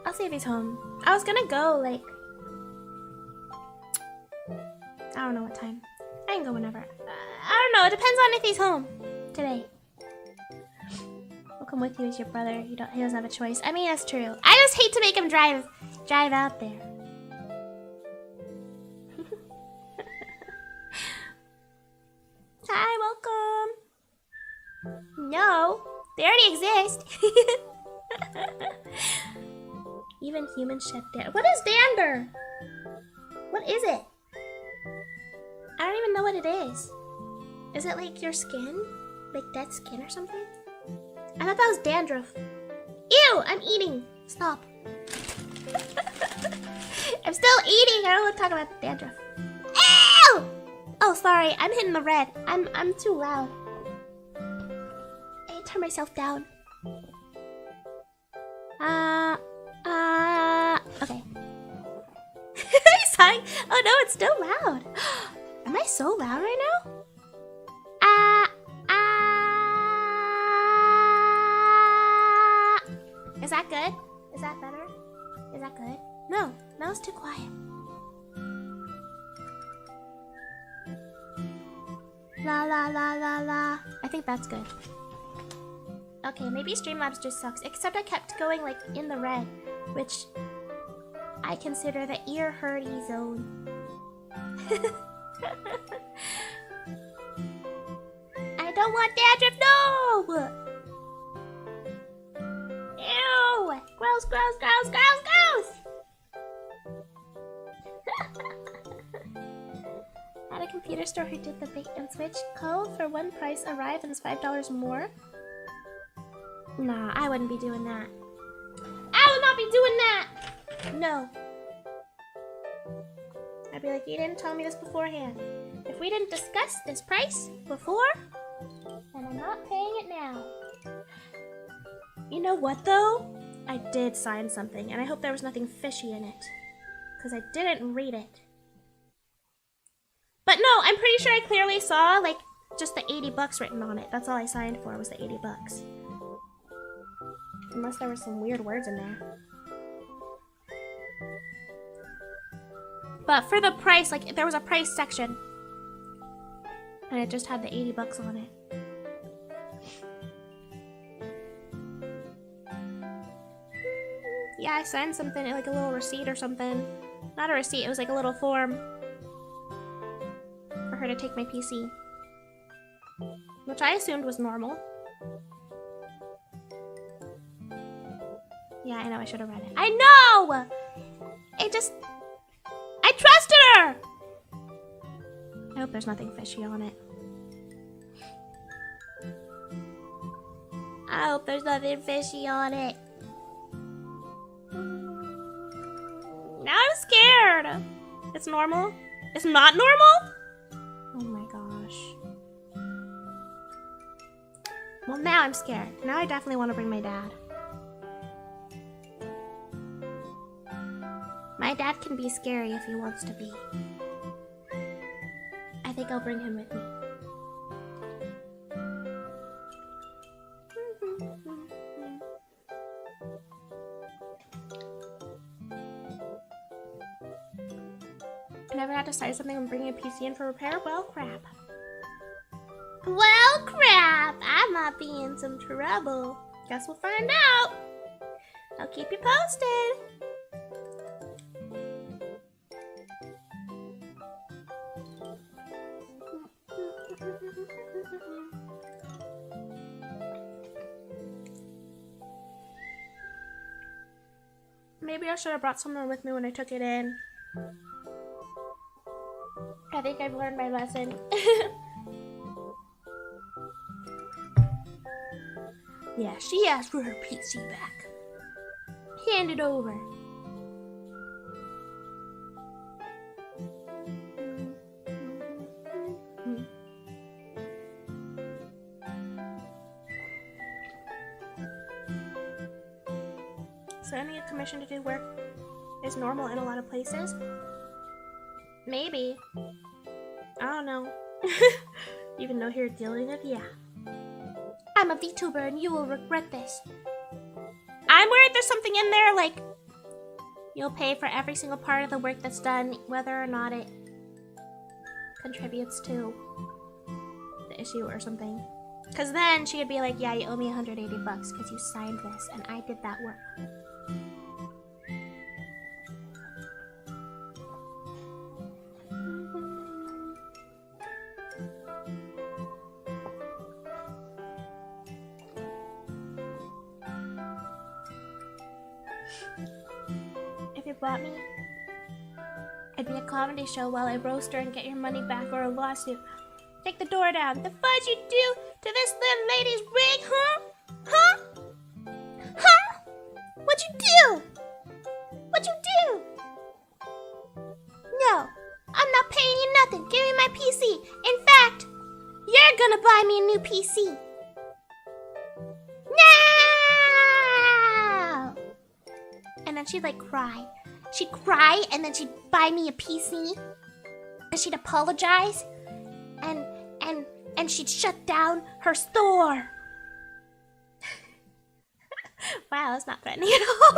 Speaker 1: I'll see if he's home. I was gonna go, like... I don't know what time. I can go whenever. I don't know. It depends on if he's home today. I'll come with you as your brother. He doesn't have a choice. I mean, that's true. I just hate to make him drive out there. Hi, welcome. No, they already exist. Even humans shed dander. What is dander? What is it? I don't even know what it is. Is it like your skin? Like dead skin or something? I thought that was dandruff. Ew, I'm eating. Stop. I'm still eating. I don't want to talk about dandruff. Ew! Oh, sorry. I'm hitting the red. I'm too loud. I need to turn myself down. Okay. Sorry. Oh no, it's still loud. Am I so loud right now? Is that good? Is that better? Is that good? No, that was too quiet. La la la la la. I think that's good. Okay, maybe Streamlabs just sucks. Except I kept going like in the red, which I consider the ear hurty zone. I don't want dandruff, no! Ew! Gross, gross, gross, gross, gross! At a computer store who did the bait and switch. Code for one price arrive and it's $5 more. Nah, I wouldn't be doing that. I would not be doing that! No. I'd be like, you didn't tell me this beforehand. If we didn't discuss this price before, then I'm not paying it now. You know what though? I did sign something and I hope there was nothing fishy in it. Because I didn't read it. But no, I'm pretty sure I clearly saw like just the $80 written on it. That's all I signed for was the $80. Unless there were some weird words in there. But for the price, like there was a price section. And it just had the $80 on it. Yeah, I signed something, like a little receipt or something. Not a receipt, it was like a little form. For her to take my PC. Which I assumed was normal. Yeah, I know, I should have read it. I know! I trusted her! I hope there's nothing fishy on it. I hope there's nothing fishy on it. Now I'm scared. It's normal? It's not normal? Oh my gosh. Well, now I'm scared. Now I definitely want to bring my dad. My dad can be scary if he wants to be. I think I'll bring him with me. I never had to sign something when bringing a PC in for repair? Well, crap. Well, crap! I might be in some trouble. Guess we'll find out. I'll keep you posted. Maybe I should have brought someone with me when I took it in. I think I've learned my lesson. Yeah, she asked for her PC back. Hand it over. So earning a commission to do work is normal in a lot of places. Maybe. I don't know. Even though you're dealing with, yeah. I'm a VTuber and you will regret this. I'm worried there's something in there like you'll pay for every single part of the work that's done, whether or not it contributes to the issue or something. Because then she would be like, yeah, you owe me $180 because you signed this and I did that work. If you bought me, it'd be a comedy show while I roast her and get your money back or a lawsuit. Take the door down. The fudge you do to this little lady's ring, huh? Huh? Huh? What'd you do? What'd you do? No, I'm not paying you nothing. Give me my PC. In fact, you're gonna buy me a new PC. No! And then she'd like cry. She'd cry and then she'd buy me a PC. And she'd apologize. And she'd shut down her store. Wow, that's not threatening at all.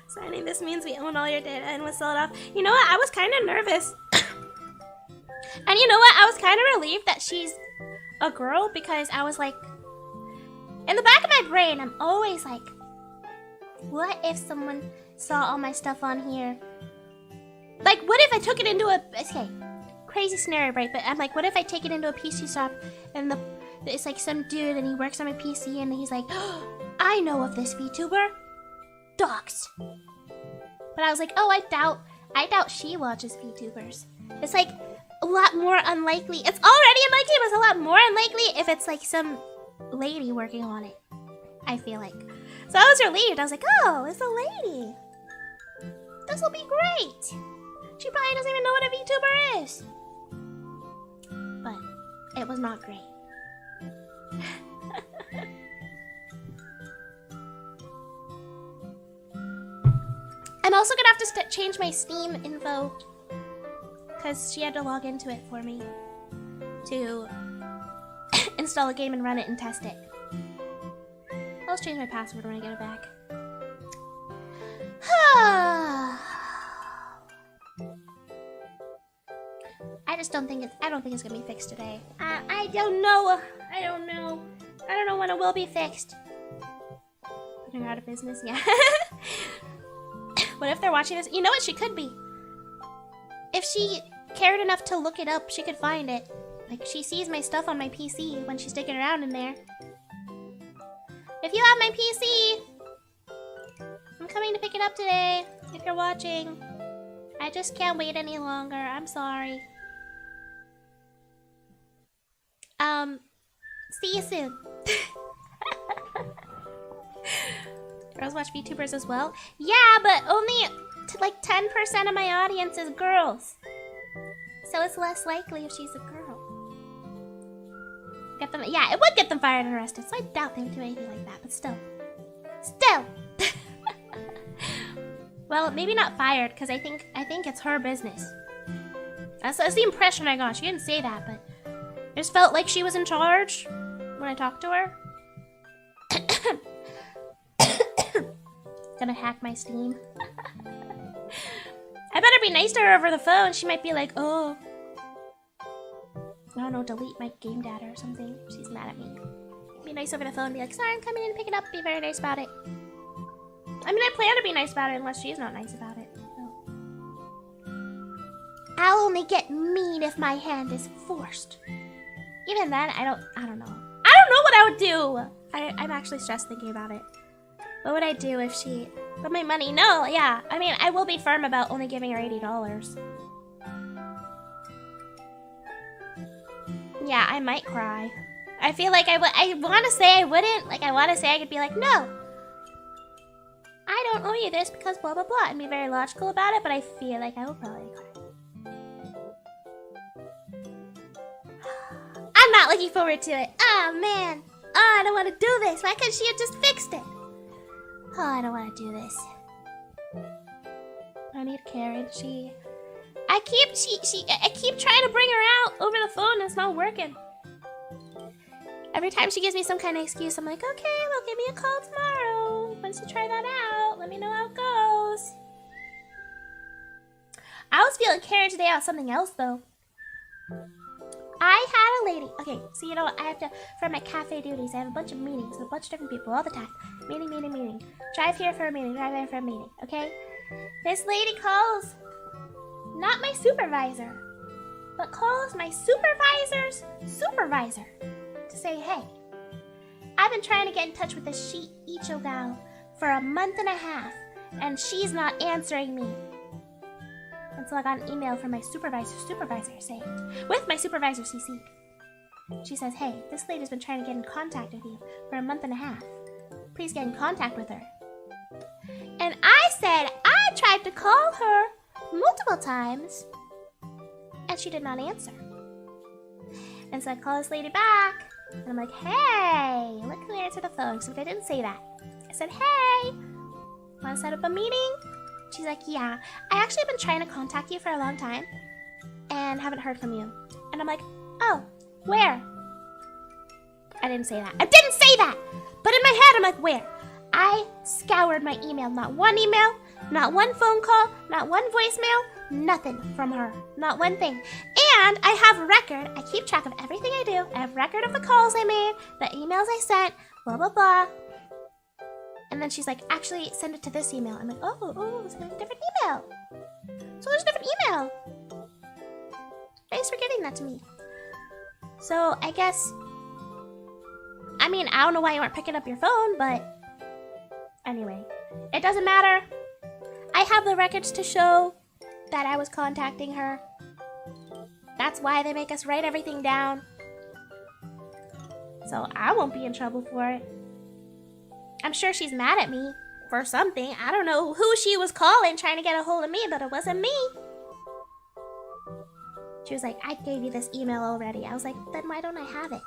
Speaker 1: Signing this means we own all your data and we'll sell it off. You know what? I was kind of nervous. And you know what? I was kind of relieved that she's a girl because I was like, in the back of my brain, I'm always like, what if someone saw all my stuff on here? Like, what if I took it into a... Okay, crazy scenario, right? But I'm like, what if I take it into a PC shop and it's like some dude and he works on my PC and he's like, oh, I know of this VTuber. Docs. But I was like, oh, I doubt she watches VTubers. It's like a lot more unlikely. It's already unlikely, but it's a lot more unlikely if it's like some lady working on it, I feel like. So I was relieved. I was like, oh, it's a lady. This will be great. She probably doesn't even know what a VTuber is. But it was not great. I'm also gonna have to change my Steam info because she had to log into it for me to install a game and run it and test it. I'll just change my password when I get it back. I don't think it's gonna be fixed today. I don't know. I don't know when it will be fixed. Putting her out of business, yeah. What if they're watching this? You know what she could be? If she cared enough to look it up, she could find it. Like, she sees my stuff on my PC when she's digging around in there. If you have my PC, I'm coming to pick it up today. If you're watching, I just can't wait any longer. I'm sorry. See you soon. Girls watch VTubers as well? Yeah, but only like 10% of my audience is girls. So it's less likely if she's a girl. Get them, yeah, it would get them fired and arrested, so I doubt they would do anything like that, but still. Still! Well, maybe not fired, because I think it's her business. That's the impression I got. She didn't say that, but I just felt like she was in charge when I talked to her. Gonna hack my Steam. I better be nice to her over the phone. She might be like, oh, I don't know, delete my game data or something. She's mad at me. Be nice over the phone. Be like, sorry, I'm coming in to pick it up. Be very nice about it. I mean, I plan to be nice about it unless she's not nice about it. So. I'll only get mean if my hand is forced. Even then, I don't know. I don't know what I would do. I'm actually stressed thinking about it. What would I do if she... But my money, no, yeah. I mean, I will be firm about only giving her $80. Yeah, I might cry. I feel like I want to say I wouldn't. Like, I want to say I could be like, no. I don't owe you this because blah, blah, blah. And be very logical about it, but I feel like I will probably cry. I'm not looking forward to it. Oh, man. Oh, I don't want to do this. Why couldn't she have just fixed it? Oh, I don't want to do this. I need Karen. I keep trying to bring her out over the phone and it's not working. Every time she gives me some kind of excuse, I'm like, okay, well, give me a call tomorrow. Once you try that out, let me know how it goes. I was feeling Karen today on something else, though. I had a lady. Okay, so you know what? I have to, for my cafe duties, I have a bunch of meetings with a bunch of different people all the time. Meeting. Drive here for a meeting, drive there for a meeting, okay? This lady calls, not my supervisor, but calls my supervisor's supervisor to say, hey, I've been trying to get in touch with this Icho gal for a month and a half, and she's not answering me. And so I got an email from my supervisor saying, with my supervisor CC. She says, hey, this lady's been trying to get in contact with you for a month and a half. Please get in contact with her. And I said I tried to call her multiple times, and she did not answer. And so I call this lady back, and I'm like, hey, look who answered the phone. So I didn't say that. I said, hey, want to set up a meeting? She's like, yeah, I actually have been trying to contact you for a long time and haven't heard from you. And I'm like, oh, where? I didn't say that. I didn't say that! But in my head, I'm like, where? I scoured my email. Not one email, not one phone call, not one voicemail, nothing from her. Not one thing. And I have a record. I keep track of everything I do. I have record of the calls I made, the emails I sent, blah, blah, blah. And then she's like, actually, send it to this email. I'm like, oh, it's a different email. So there's a different email. Thanks for giving that to me. So I guess, I mean, I don't know why you weren't picking up your phone, but anyway, it doesn't matter. I have the records to show that I was contacting her. That's why they make us write everything down. So I won't be in trouble for it. I'm sure she's mad at me for something. I don't know who she was calling trying to get a hold of me, but it wasn't me. She was like, I gave you this email already. I was like, then why don't I have it?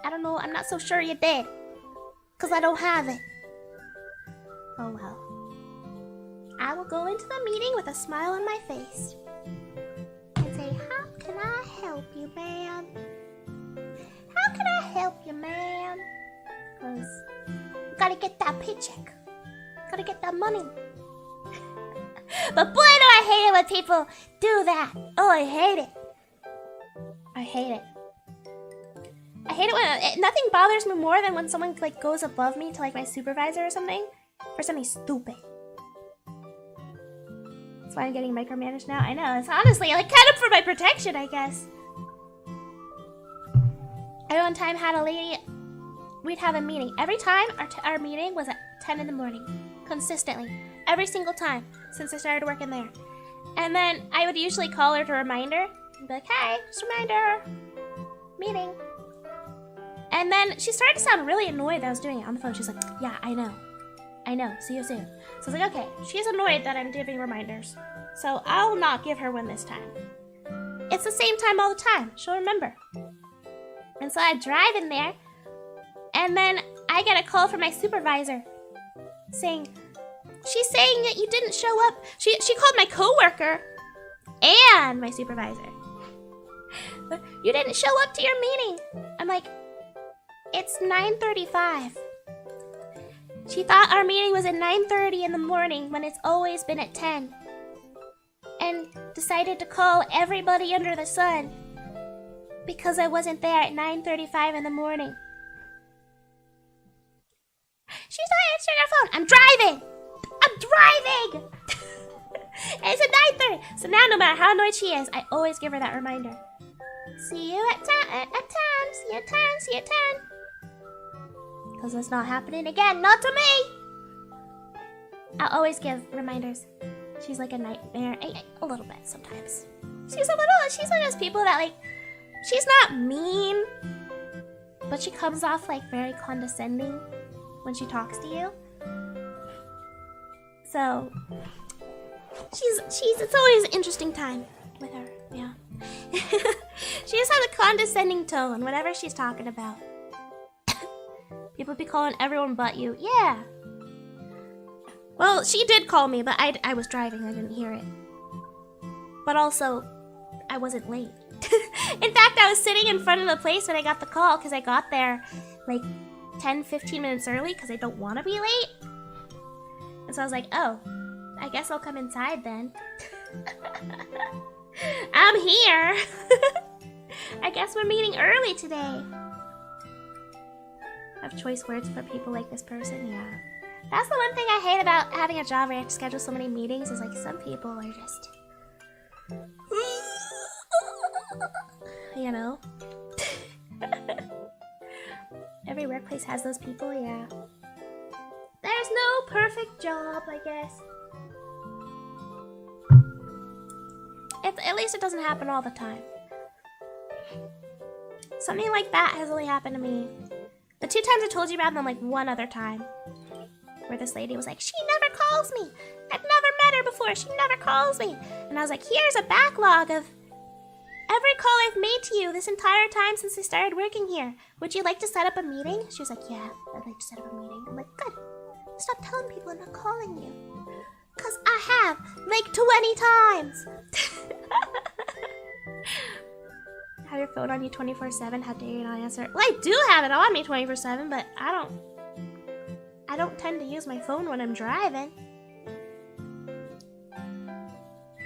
Speaker 1: I don't know. I'm not so sure you did. Because I don't have it. Oh well. I will go into the meeting with a smile on my face and say, how can I help you, ma'am? How can I help you, ma'am? Because gotta get that paycheck. Gotta get that money. But boy, do I hate it when people do that. Oh, I hate it. I hate it. I hate it when nothing bothers me more than when someone like goes above me to like my supervisor or something for something stupid. That's why I'm getting micromanaged now. I know. It's honestly like kind of for my protection, I guess. I one time had a lady. We'd have a meeting. Every time our meeting was at 10 in the morning. Consistently. Every single time since I started working there. And then I would usually call her to remind her. And be like, hey, just a reminder. Meeting. And then she started to sound really annoyed that I was doing it on the phone. She's like, yeah, I know. See you soon. So I was like, okay. She's annoyed that I'm giving reminders. So I'll not give her one this time. It's the same time all the time. She'll remember. And so I drive in there. And then I get a call from my supervisor saying, she's saying that you didn't show up. She called my coworker and my supervisor. You didn't show up to your meeting. I'm like, it's 9:35. She thought our meeting was at 9:30 in the morning when it's always been at 10. And decided to call everybody under the sun because I wasn't there at 9:35 in the morning. She's not answering her phone. I'm driving. It's a 9:30. So now, no matter how annoyed she is, I always give her that reminder. See you at 10. See you at 10. See you at 10. Because it's not happening again. Not to me. I'll always give reminders. She's like a nightmare. A little bit sometimes. She's one of those people that, like, she's not mean, but she comes off like very condescending when she talks to you. So it's always an interesting time with her. Yeah. She just has a condescending tone whenever she's talking about. People be calling everyone but you. Yeah. Well, she did call me, but I was driving. I didn't hear it. But also, I wasn't late. In fact, I was sitting in front of the place when I got the call because I got there like 10-15 minutes early because I don't want to be late. And so I was like, oh, I guess I'll come inside then. I'm here. I guess we're meeting early today. I have choice words for people like this person, yeah. That's the one thing I hate about having a job where I have to schedule so many meetings is like some people are just... you know? Every workplace has those people, yeah. There's no perfect job, I guess. At least it doesn't happen all the time. Something like that has only happened to me the 2 times I told you about, and then like one other time. Where this lady was like, she never calls me. I've never met her before. She never calls me. And I was like, here's a backlog of every call I've made to you this entire time since I started working here. Would you like to set up a meeting? She was like, yeah, I'd like to set up a meeting. I'm like, good. Stop telling people I'm not calling you. Because I have like 20 times. Have your phone on you 24/7? How dare you not answer? Well, I do have it on me 24/7, but I don't tend to use my phone when I'm driving.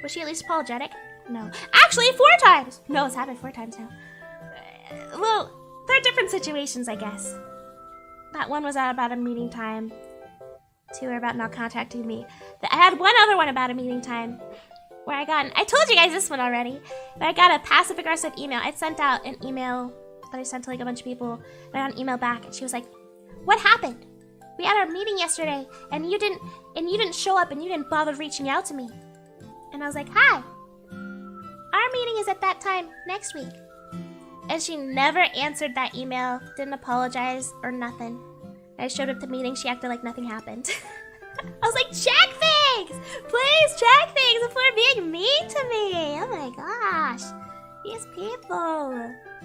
Speaker 1: Was she at least apologetic? No. Actually, 4 times! No, it's happened 4 times now. Well, they're different situations, I guess. That one was about a meeting time. 2 were about not contacting me. I had one other one about a meeting time where I told you guys this one already, but I got a passive-aggressive email. I sent out an email that I sent to like a bunch of people, and I got an email back, and she was like, what happened? We had our meeting yesterday, and you didn't show up, and you didn't bother reaching out to me. And I was like, hi. Our meeting is at that time next week. And she never answered that email, didn't apologize or nothing. I showed up to the meeting, she acted like nothing happened. I was like, check things! Please check things before being mean to me! Oh my gosh. These people. I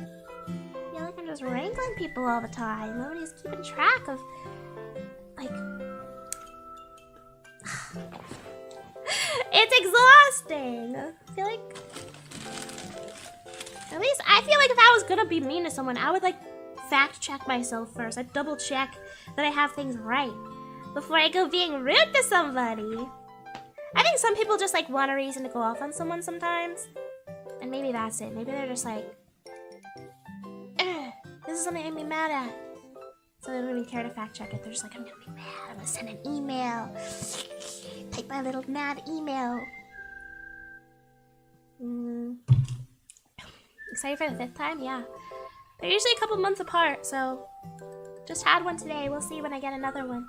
Speaker 1: feel like I'm just wrangling people all the time. Nobody's keeping track of... like... It's exhausting! I feel like... At least I feel like if I was gonna be mean to someone, I would like fact check myself first. I'd double check that I have things right before I go being rude to somebody. I think some people just like want a reason to go off on someone sometimes. And maybe that's it. Maybe they're just like, this is something I'm gonna be mad at. So they don't even care to fact check it. They're just like, I'm gonna be mad. I'm gonna send an email. Type my little mad email. Excited for the 5th time? Yeah. They're usually a couple months apart, so just had one today. We'll see when I get another one.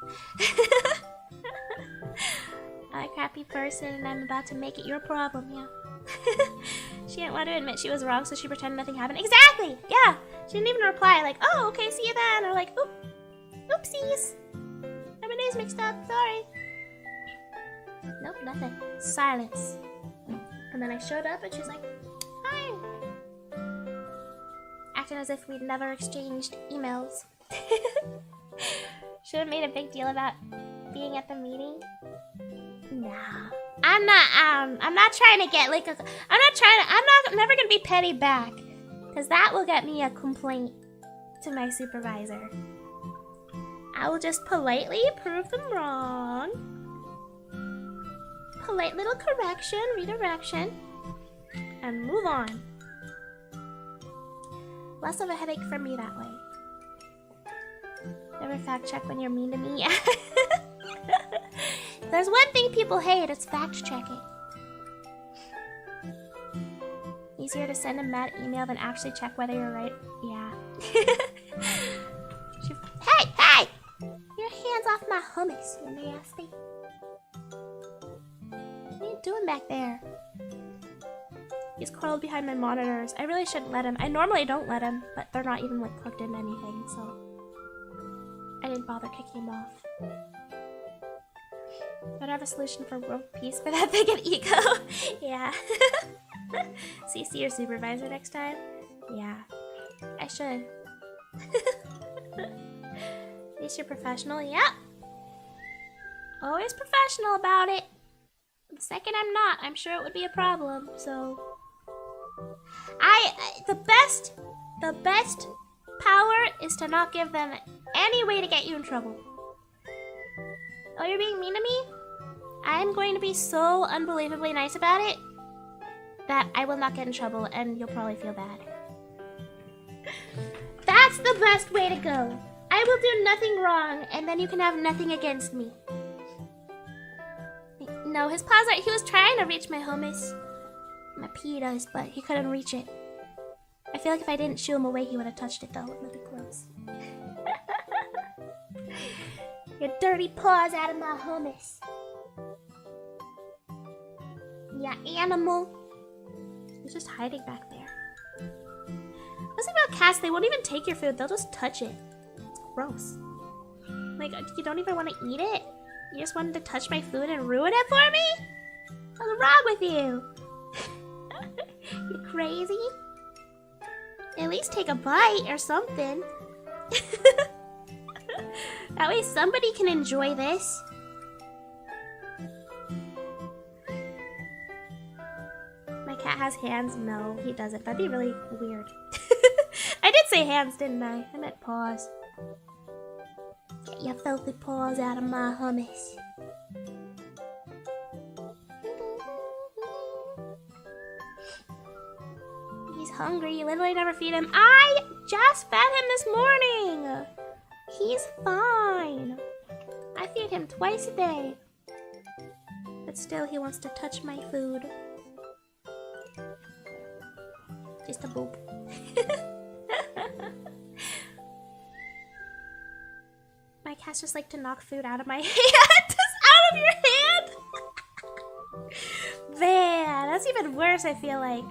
Speaker 1: I'm a crappy person and I'm about to make it your problem, yeah. She didn't want to admit she was wrong, so she pretended nothing happened. Exactly! Yeah! She didn't even reply like, oh, okay, see you then. Or like, oopsies. My name's mixed up, sorry. Nope, nothing. Silence. And then I showed up and she's like, hi. Acting as if we'd never exchanged emails. Should have made a big deal about being at the meeting. Nah. I'm not trying to get like I'm never gonna be petty back. Cause that will get me a complaint to my supervisor. I will just politely prove them wrong. Polite little correction, redirection, and move on. Less of a headache for me that way. Never fact check when you're mean to me. There's one thing people hate, it's fact checking. Easier to send a mad email than actually check whether you're right. Yeah. Hey! Hey! Your hands off my hummus, you nasty. What are you doing back there? He's coiled behind my monitors. I really shouldn't let him. I normally don't let him, but they're not even like plugged into anything, so I didn't bother kicking him off. Better have a solution for world peace for that big an ego. Yeah. CC your supervisor next time? Yeah. I should. At least you're professional? Yeah. Always professional about it. The second I'm not, I'm sure it would be a problem, so... The best power is to not give them any way to get you in trouble. Oh, you're being mean to me? I'm going to be so unbelievably nice about it that I will not get in trouble and you'll probably feel bad. That's the best way to go. I will do nothing wrong and then you can have nothing against me. No, his paws are... He was trying to reach my hummus. My pitas, but he couldn't reach it. I feel like if I didn't shoo him away, he would have touched it though. It would be gross. Your dirty paws out of my hummus. Yeah, animal. He's just hiding back there. What's about cats? They won't even take your food. They'll just touch it. It's gross. Like, you don't even want to eat it? You just wanted to touch my food and ruin it for me? What's wrong with you? You crazy? At least take a bite or something. That way somebody can enjoy this. My cat has hands? No, he doesn't. That'd be really weird. I did say hands, didn't I? I meant paws. Get your filthy paws out of my hummus. He's hungry. You literally never feed him. I just fed him this morning. He's fine. I feed him twice a day. But still, he wants to touch my food. Just a boop. My cats just like to knock food out of my hand. Just out of your hand? Man, that's even worse, I feel like.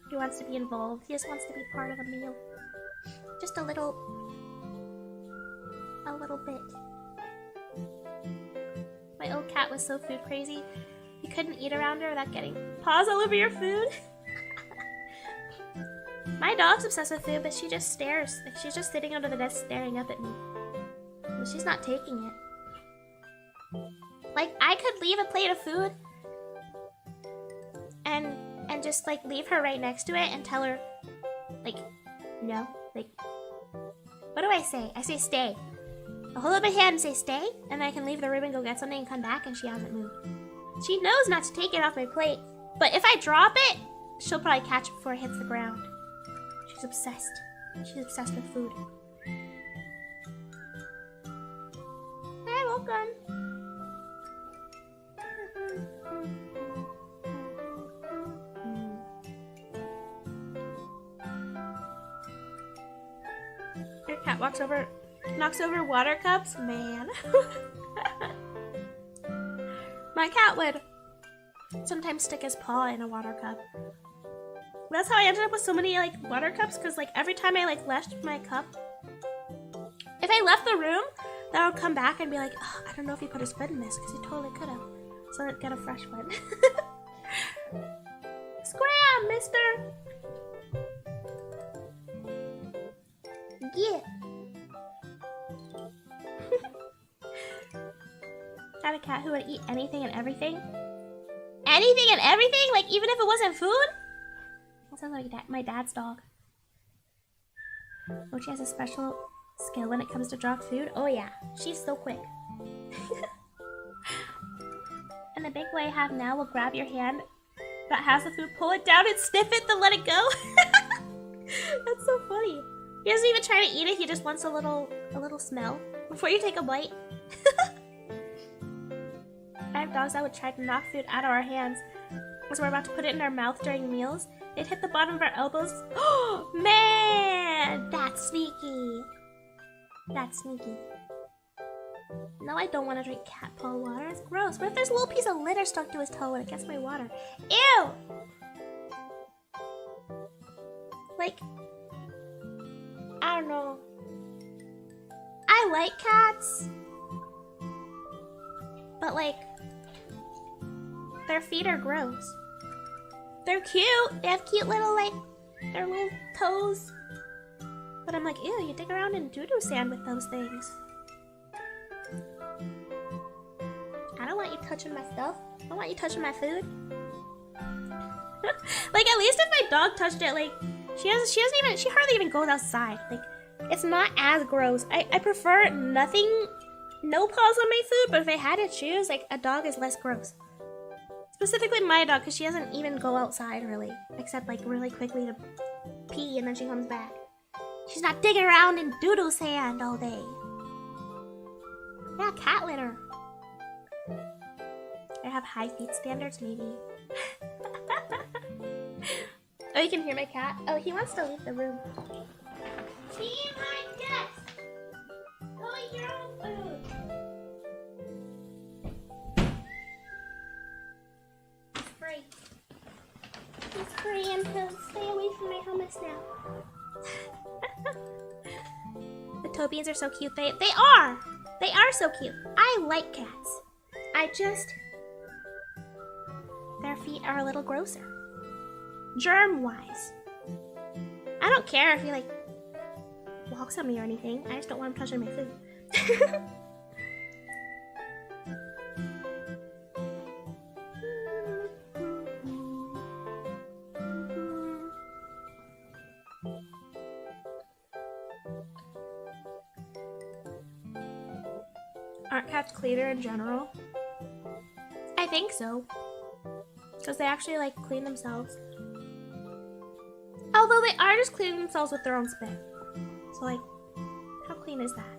Speaker 1: He wants to be involved. He just wants to be part of the meal. Just a little bit. My old cat was so food crazy. You couldn't eat around her without getting paws all over your food. My dog's obsessed with food, but she just stares. Like, she's just sitting under the desk staring up at me. But she's not taking it. Like, I could leave a plate of food and just like leave her right next to it and tell her, like, no, like, what do I say? I say stay. I'll hold up my hand and say stay, and then I can leave the room and go get something and come back, and she hasn't moved. She knows not to take it off my plate, but if I drop it, she'll probably catch it before it hits the ground. She's obsessed. She's obsessed with food. Hey, welcome. Your cat knocks over water cups? Man. My cat would sometimes stick his paw in a water cup. That's how I ended up with so many like water cups, because like every time I like left my cup, if I left the room, then I would come back and be like, oh, I don't know if he put his foot in this, because he totally could have. So I'd get a fresh one. Scram, mister! Yeah. Had a cat who would eat anything and everything. Anything and everything? Like even if it wasn't food? That sounds like my dad's dog. Oh, she has a special skill when it comes to drop food? Oh yeah, she's so quick. And the big boy I have now will grab your hand that has the food, pull it down and sniff it, then let it go. That's so funny. He doesn't even try to eat it, he just wants a little smell before you take a bite. I have dogs that would try to knock food out of our hands. as we're about to put it in our mouth during meals, they'd hit the bottom of our elbows. Oh, man! That's sneaky. That's sneaky. No, I don't want to drink cat paw water. It's gross. What if there's a little piece of litter stuck to his toe when it gets my water? Ew! Like, I don't know. I like cats, but like, their feet are gross. They're cute. They have cute little, like, their little toes. But I'm like, ew, you dig around in doo-doo sand with those things. I don't want you touching my stuff. I don't want you touching my food. Like, at least if my dog touched it, like, she hardly even goes outside. Like, it's not as gross. I prefer nothing, no paws on my food, but if I had to choose, like, a dog is less gross. Specifically my dog, because she doesn't even go outside, really. Except, like, really quickly to pee, and then she comes back. She's not digging around in doodle sand all day. Yeah, cat litter. I have high feet standards, maybe. Oh, you can hear my cat? Oh, he wants to leave the room. Be my guest! Go eat your own food! He's free. He's free and he'll stay away from my hummus now. The Tobians are so cute. They are! They are so cute. I like cats. Their feet are a little grosser. Germ-wise. I don't care if he, like, walks on me or anything. I just don't want him touching my food. Aren't cats cleaner in general? I think so. Because they actually, like, clean themselves. Although they are just cleaning themselves with their own spit. So, like, how clean is that?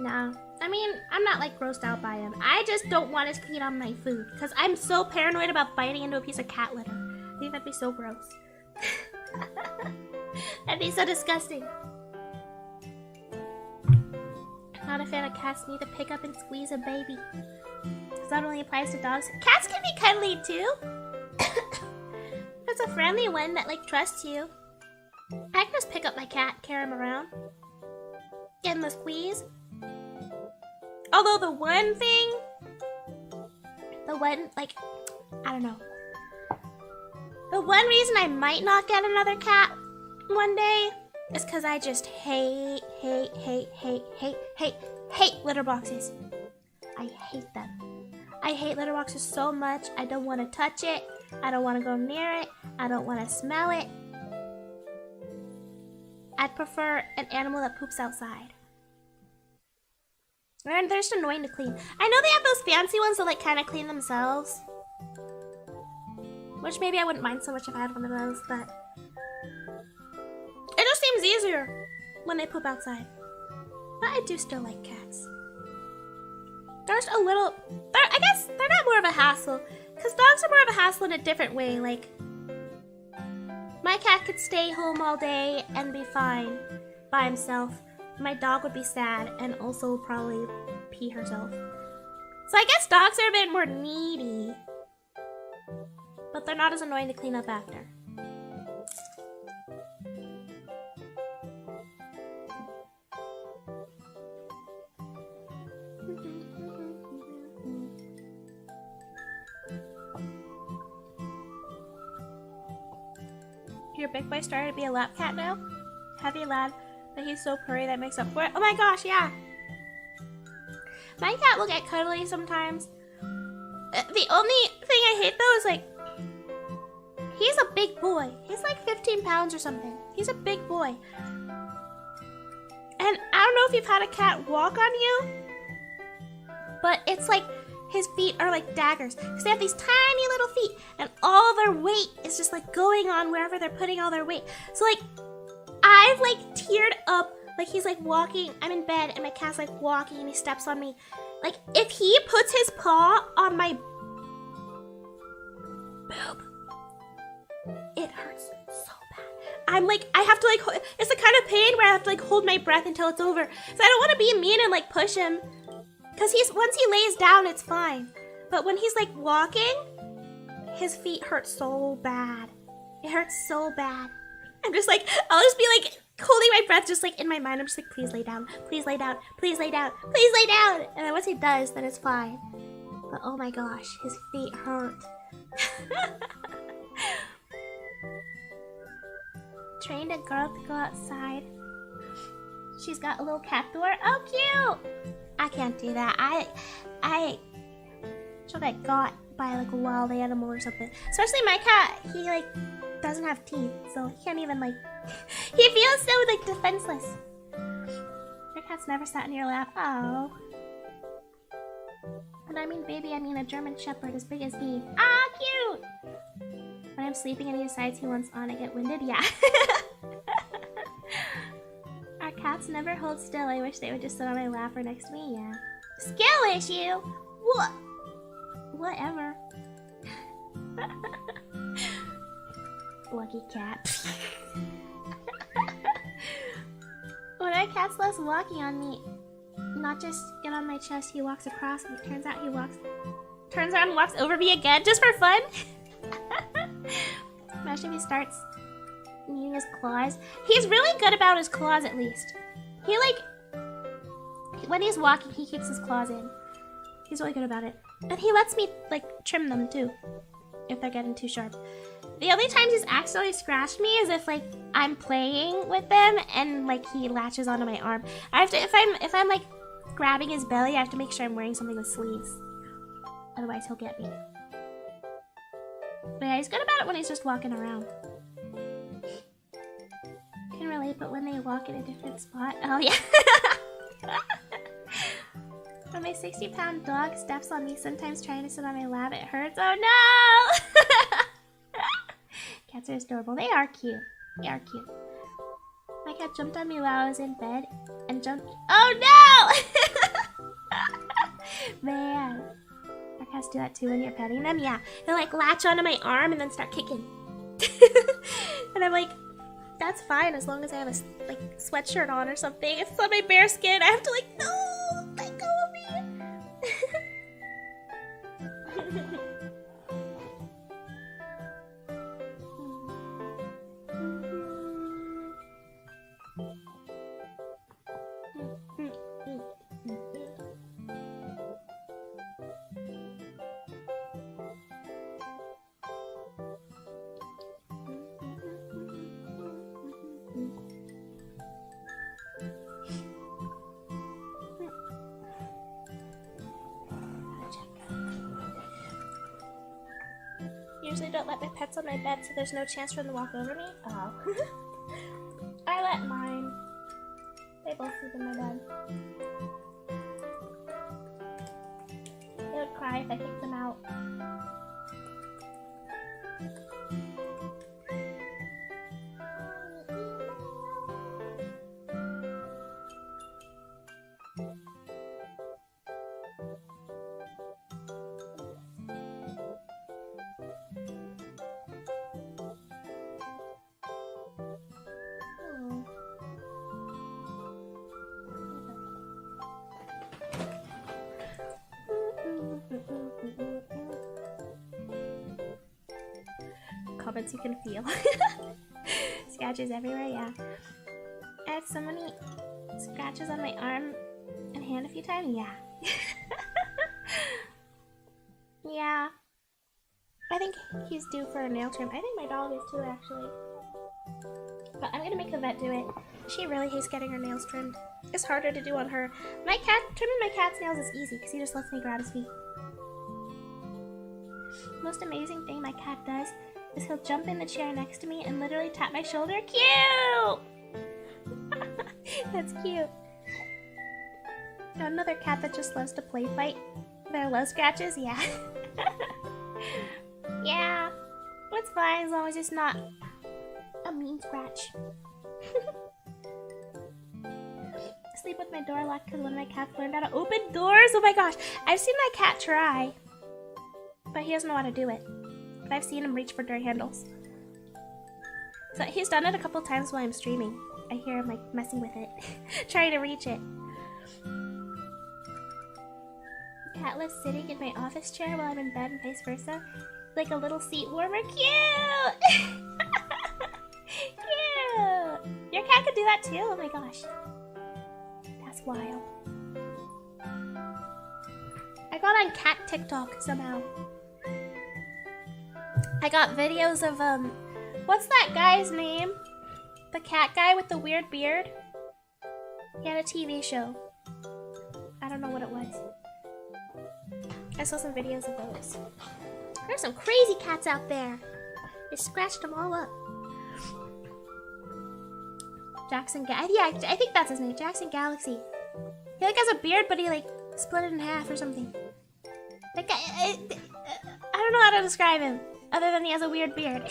Speaker 1: Nah. I mean, I'm not, like, grossed out by him. I just don't want his feet on my food. Because I'm so paranoid about biting into a piece of cat litter. I think that'd be so gross. That'd be so disgusting. Not a fan of cats need to pick up and squeeze a baby. This not only applies to dogs. Cats can be cuddly too. There's a friendly one that, like, trusts you. I can just pick up my cat, carry him around, give him a squeeze. Although the one, like, I don't know. The one reason I might not get another cat one day is because I just hate litter boxes. I hate them. I hate litter boxes so much. I don't want to touch it. I don't want to go near it. I don't want to smell it. I'd prefer an animal that poops outside. And they're just annoying to clean. I know they have those fancy ones that, like, kind of clean themselves. Which maybe I wouldn't mind so much if I had one of those, but it just seems easier when they poop outside. But I do still like cats. They're just a little, I guess they're not more of a hassle. Because dogs are more of a hassle in a different way. Like, my cat could stay home all day and be fine by himself. My dog would be sad and also probably pee herself. So I guess dogs are a bit more needy. But they're not as annoying to clean up after. Your big boy started to be a lap cat now? Heavy lad, but he's so purry that makes up for it. Oh my gosh, yeah! My cat will get cuddly sometimes. The only thing I hate though is, like, he's a big boy. He's like 15 pounds or something. He's a big boy. And I don't know if you've had a cat walk on you, but it's like his feet are like daggers. Because they have these tiny little feet, and all their weight is just, like, going on wherever they're putting all their weight. So, like, I've, like, teared up. Like, he's, like, walking. I'm in bed, and my cat's, like, walking, and he steps on me. Like, if he puts his paw on my boob, it hurts so bad. I'm like, I have to like, it's the kind of pain where I have to like hold my breath until it's over. So I don't want to be mean and like push him. Cause once he lays down, it's fine. But when he's like walking, his feet hurt so bad. It hurts so bad. I'm just like, I'll just be like holding my breath just like in my mind. I'm just like, please lay down, please lay down, please lay down, please lay down. And then once he does, then it's fine. But oh my gosh, his feet hurt. Trained a girl to go outside. She's got a little cat door. Oh, cute! I can't do that. She'll get got by like a wild animal or something. Especially my cat. He like doesn't have teeth, so he can't even like. He feels so like defenseless. Your cat's never sat in your lap. Oh. And I mean baby, I mean a German Shepherd as big as me. Ah, cute! When I'm sleeping and he decides he wants on, I get winded. Yeah. Our cats never hold still. I wish they would just sit on my lap or next to me. Yeah. Skill issue? What? Whatever. Lucky cat. When our cat loves walking on me, not just get on my chest, he walks across and it turns out he turns around and walks over me again just for fun. Imagine if he starts using his claws. He's really good about his claws at least. He like, when he's walking, he keeps his claws in. He's really good about it. And he lets me like trim them too, if they're getting too sharp. The only times he's accidentally scratched me is if like I'm playing with them and like he latches onto my arm. I have to, if I'm like grabbing his belly, I have to make sure I'm wearing something with sleeves. Otherwise he'll get me. But yeah, he's good about it when he's just walking around. Can relate, but when they walk in a different spot, oh yeah. When my 60-pound dog steps on me, sometimes trying to sit on my lap, it hurts. Oh no! Cats are adorable. They are cute. They are cute. My cat jumped on me while I was in bed and jumped. Oh no! Man. Our cats do that too when you're petting them. Yeah. They'll like latch onto my arm and then start kicking. And I'm like, that's fine as long as I have a like sweatshirt on or something. If it's on my bare skin, I have to like, no, let go of me. Usually don't let my pets on my bed so there's no chance for them to walk over me. Oh. I let mine. They both sleep in my bed. They would cry if I kicked them out. Comments you can feel. Scratches everywhere, yeah. I had so many scratches on my arm and hand a few times, yeah. Yeah. I think he's due for a nail trim. I think my dog is too, actually. But I'm gonna make the vet do it. She really hates getting her nails trimmed. It's harder to do on her. Trimming my cat's nails is easy because he just lets me grab his feet. Most amazing thing my cat does is he'll jump in the chair next to me and literally tap my shoulder. Cute! That's cute. Got another cat that just loves to play fight. Their love scratches, yeah. Yeah, it's fine as long as it's not a mean scratch. sleep with my door locked because one of my cats learned how to open doors. Oh my gosh. I've seen my cat try, but he doesn't know how to do it. But I've seen him reach for door handles. So he's done it a couple times while I'm streaming. I hear him like messing with it, trying to reach it. Cat lives sitting in my office chair while I'm in bed and vice versa. Like a little seat warmer. Cute! Cute! Your cat could do that too? Oh my gosh. That's wild. I got on cat TikTok somehow. I got videos of, what's that guy's name? The cat guy with the weird beard? He had a TV show. I don't know what it was. I saw some videos of those. There's some crazy cats out there. They scratched them all up. Jackson yeah, I think that's his name. Jackson Galaxy. He like has a beard, but he like split it in half or something. Like I don't know how to describe him, other than he has a weird beard.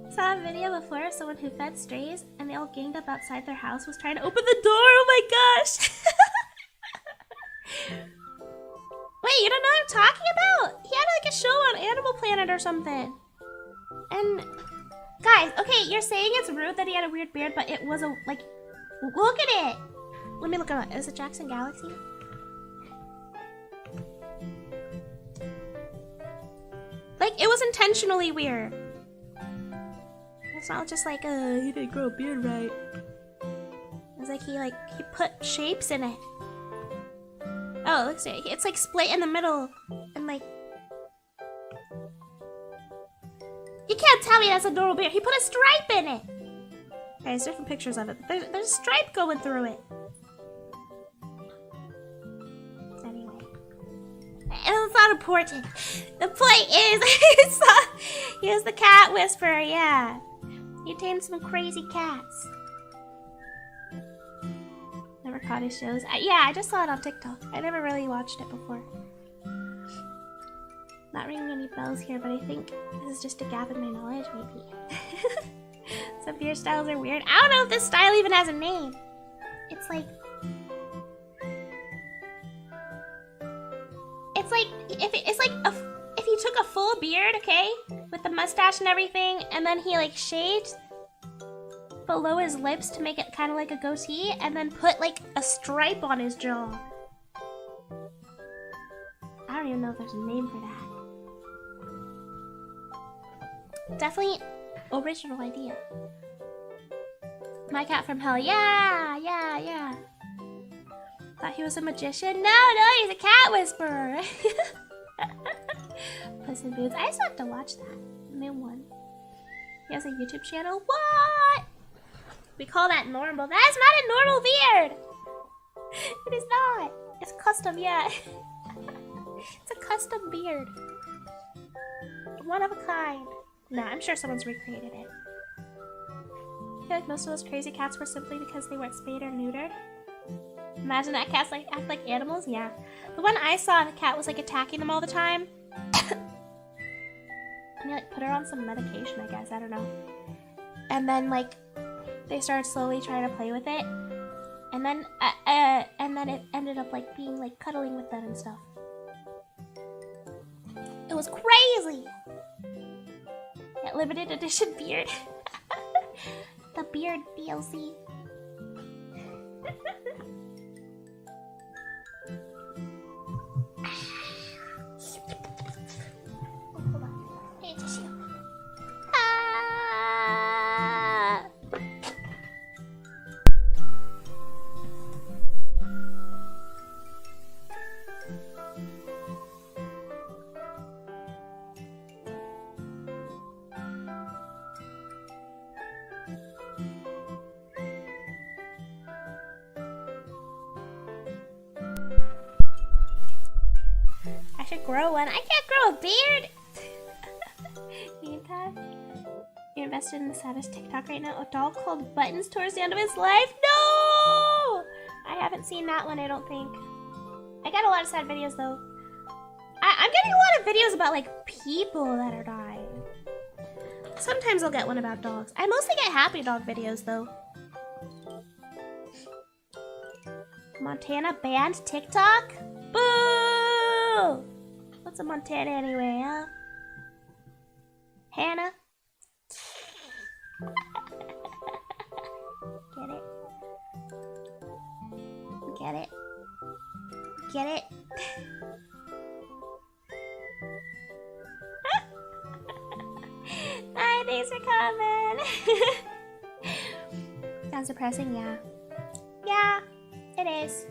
Speaker 1: Saw a video before of someone who fed strays, and they all ganged up outside their house, was trying to open the door. Oh my gosh! Wait, you don't know what I'm talking about? He had like a show on Animal Planet or something. And guys, okay, you're saying it's rude that he had a weird beard, but it was a like, look at it. Let me look at it. Is it Jackson Galaxy? Like, it was intentionally weird. It's not just like, he didn't grow a beard right. It was like he put shapes in it. Oh, it looks like it's like split in the middle, and like, you can't tell me that's a normal beard. He put a stripe in it. There's different pictures of it. There's a stripe going through it. Anyway, it's not important. The point is, he was the cat whisperer. Yeah. He tamed some crazy cats. Never caught his shows. Yeah, I just saw it on TikTok. I never really watched it before. Not ringing any bells here, but I think this is just a gap in my knowledge, maybe. Some beard styles are weird. I don't know if this style even has a name. It's like if he took a full beard, okay, with the mustache and everything, and then he like shaved below his lips to make it kind of like a goatee, and then put like a stripe on his jaw. I don't even know if there's a name for that. Definitely original idea. My cat from hell. Yeah. Thought he was a magician. No, he's a cat whisperer. Puss in Boots. I just have to watch that new one. He has a YouTube channel. What? We call that normal. That is not a normal beard. It is not. It's custom, yeah. It's a custom beard. One of a kind. No, I'm sure someone's recreated it. I feel like most of those crazy cats were simply because they weren't spayed or neutered. Imagine that cats like act like animals. Yeah. The one I saw, the cat was like attacking them all the time. And they like put her on some medication, I guess. I don't know. And then like they started slowly trying to play with it, and then it ended up like being like cuddling with them and stuff. It was crazy. That limited edition beard. The beard DLC. Hold on. Hey, tissue. I should grow one. I can't grow a beard. You're invested in the saddest TikTok right now. A dog called Buttons towards the end of his life. No! I haven't seen that one, I don't think. I got a lot of sad videos though. I'm getting a lot of videos about like people that are dying. Sometimes I'll get one about dogs. I mostly get happy dog videos though. Montana banned TikTok? Boo! What's a Montana anyway, huh? Hannah? Get it? Get it? Get it? Hi, thanks for coming. Sounds depressing, yeah. Yeah, it is.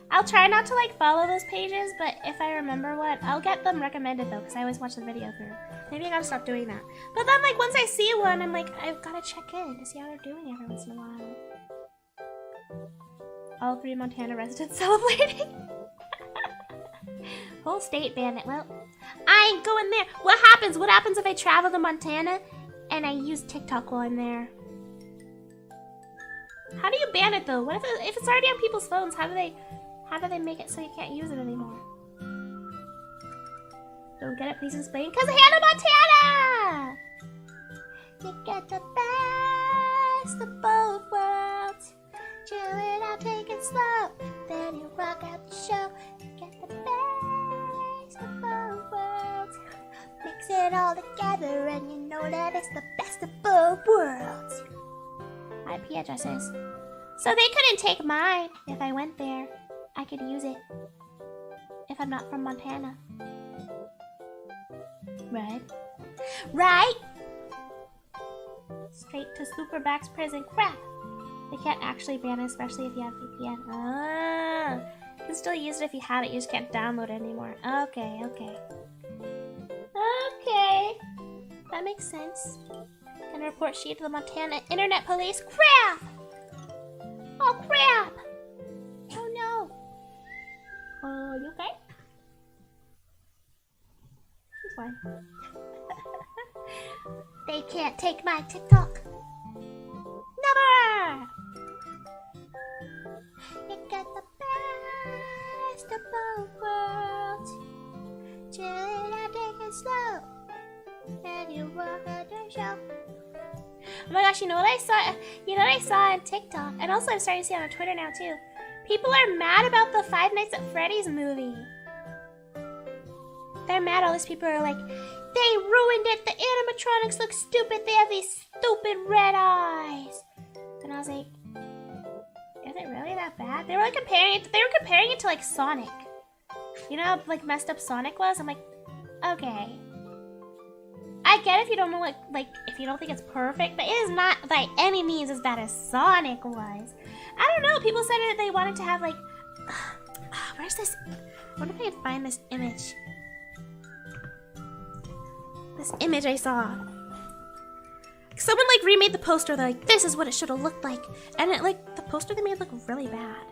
Speaker 1: I'll try not to like follow those pages, but if I remember what, I'll get them recommended though, because I always watch the video through. Maybe I gotta stop doing that. But then like once I see one, I'm like, I've gotta check in to see how they're doing every once in a while. All 3 Montana residents celebrating. Whole state banned it. Well, I ain't going there. What happens? What happens if I travel to Montana and I use TikTok while I'm there? How do you ban it though? What if it's already on people's phones? How do they make it so you can't use it anymore? Don't get it? Please explain. Cause Hannah Montana! You get the best of both worlds. Chill it out, take it slow. Then you rock out the show. You get the best of both worlds. Mix it all together and you know that it's the best of both worlds. IP addresses. So they couldn't take mine if I went there. I could use it if I'm not from Montana. Right? Right? Straight to Superback's prison. Crap! They can't actually ban it, especially if you have VPN. Ah! You can still use it if you have it, you just can't download it anymore. Okay, okay. Okay. That makes sense. Can report sheet to the Montana Internet Police. Crap! Oh, crap! Oh, no. Oh, you okay? He's fine. They can't take my TikTok. Never! You got the best of both worlds. Chill it out, take it slow. And you walk out the show. Oh my gosh, you know what I saw? You know what I saw on TikTok? And also I'm starting to see on Twitter now too. People are mad about the Five Nights at Freddy's movie. They're mad. All these people are like, they ruined it. The animatronics look stupid. They have these stupid red eyes. And I was like, is it really that bad? They were like comparing it. They were comparing it to like Sonic. You know how like messed up Sonic was? I'm like, okay. I get if you don't know like if you don't think it's perfect, but it is not by any means as bad as Sonic was. I don't know. People said that they wanted to have like, where's this? I wonder if I can find this image. This image I saw. Someone like remade the poster. They're like, this is what it should have looked like, and it like the poster they made looked really bad.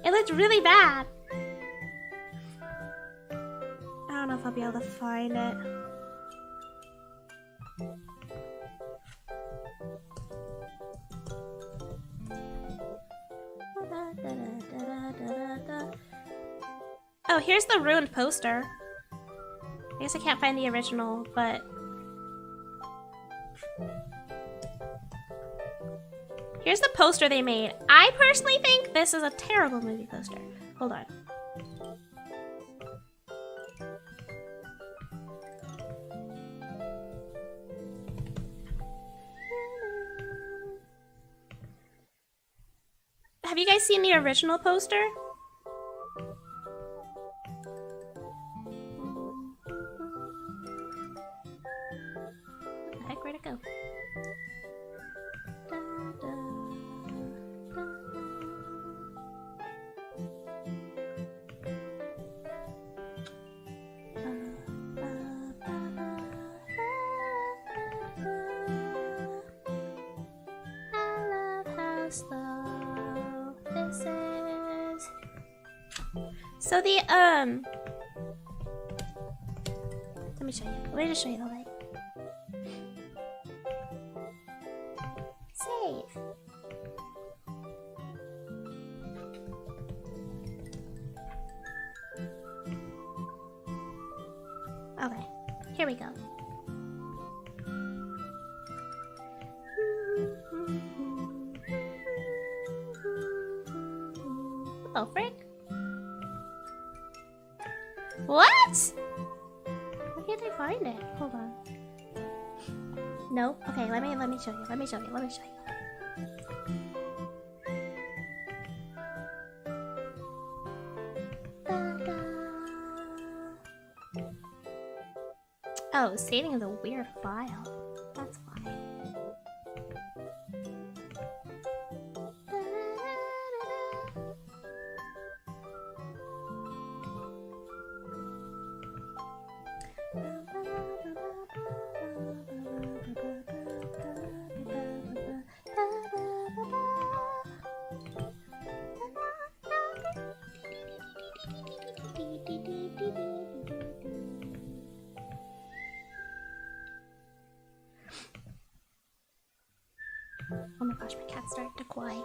Speaker 1: It looked really bad. I don't know if I'll be able to find it. Oh, here's the ruined poster. I guess I can't find the original, but... here's the poster they made. I personally think this is a terrible movie poster. Hold on. Have you guys seen the original poster? What the heck? Where'd it go? Slow this is. So the let me show you. Let me just show you the light. Save. Okay, here we go. What? Why can't I find it? Hold on. Nope. Okay, let me show you. Let me show you. Oh, saving is a weird file. That's why. Oh my gosh, my cat's starting to cry.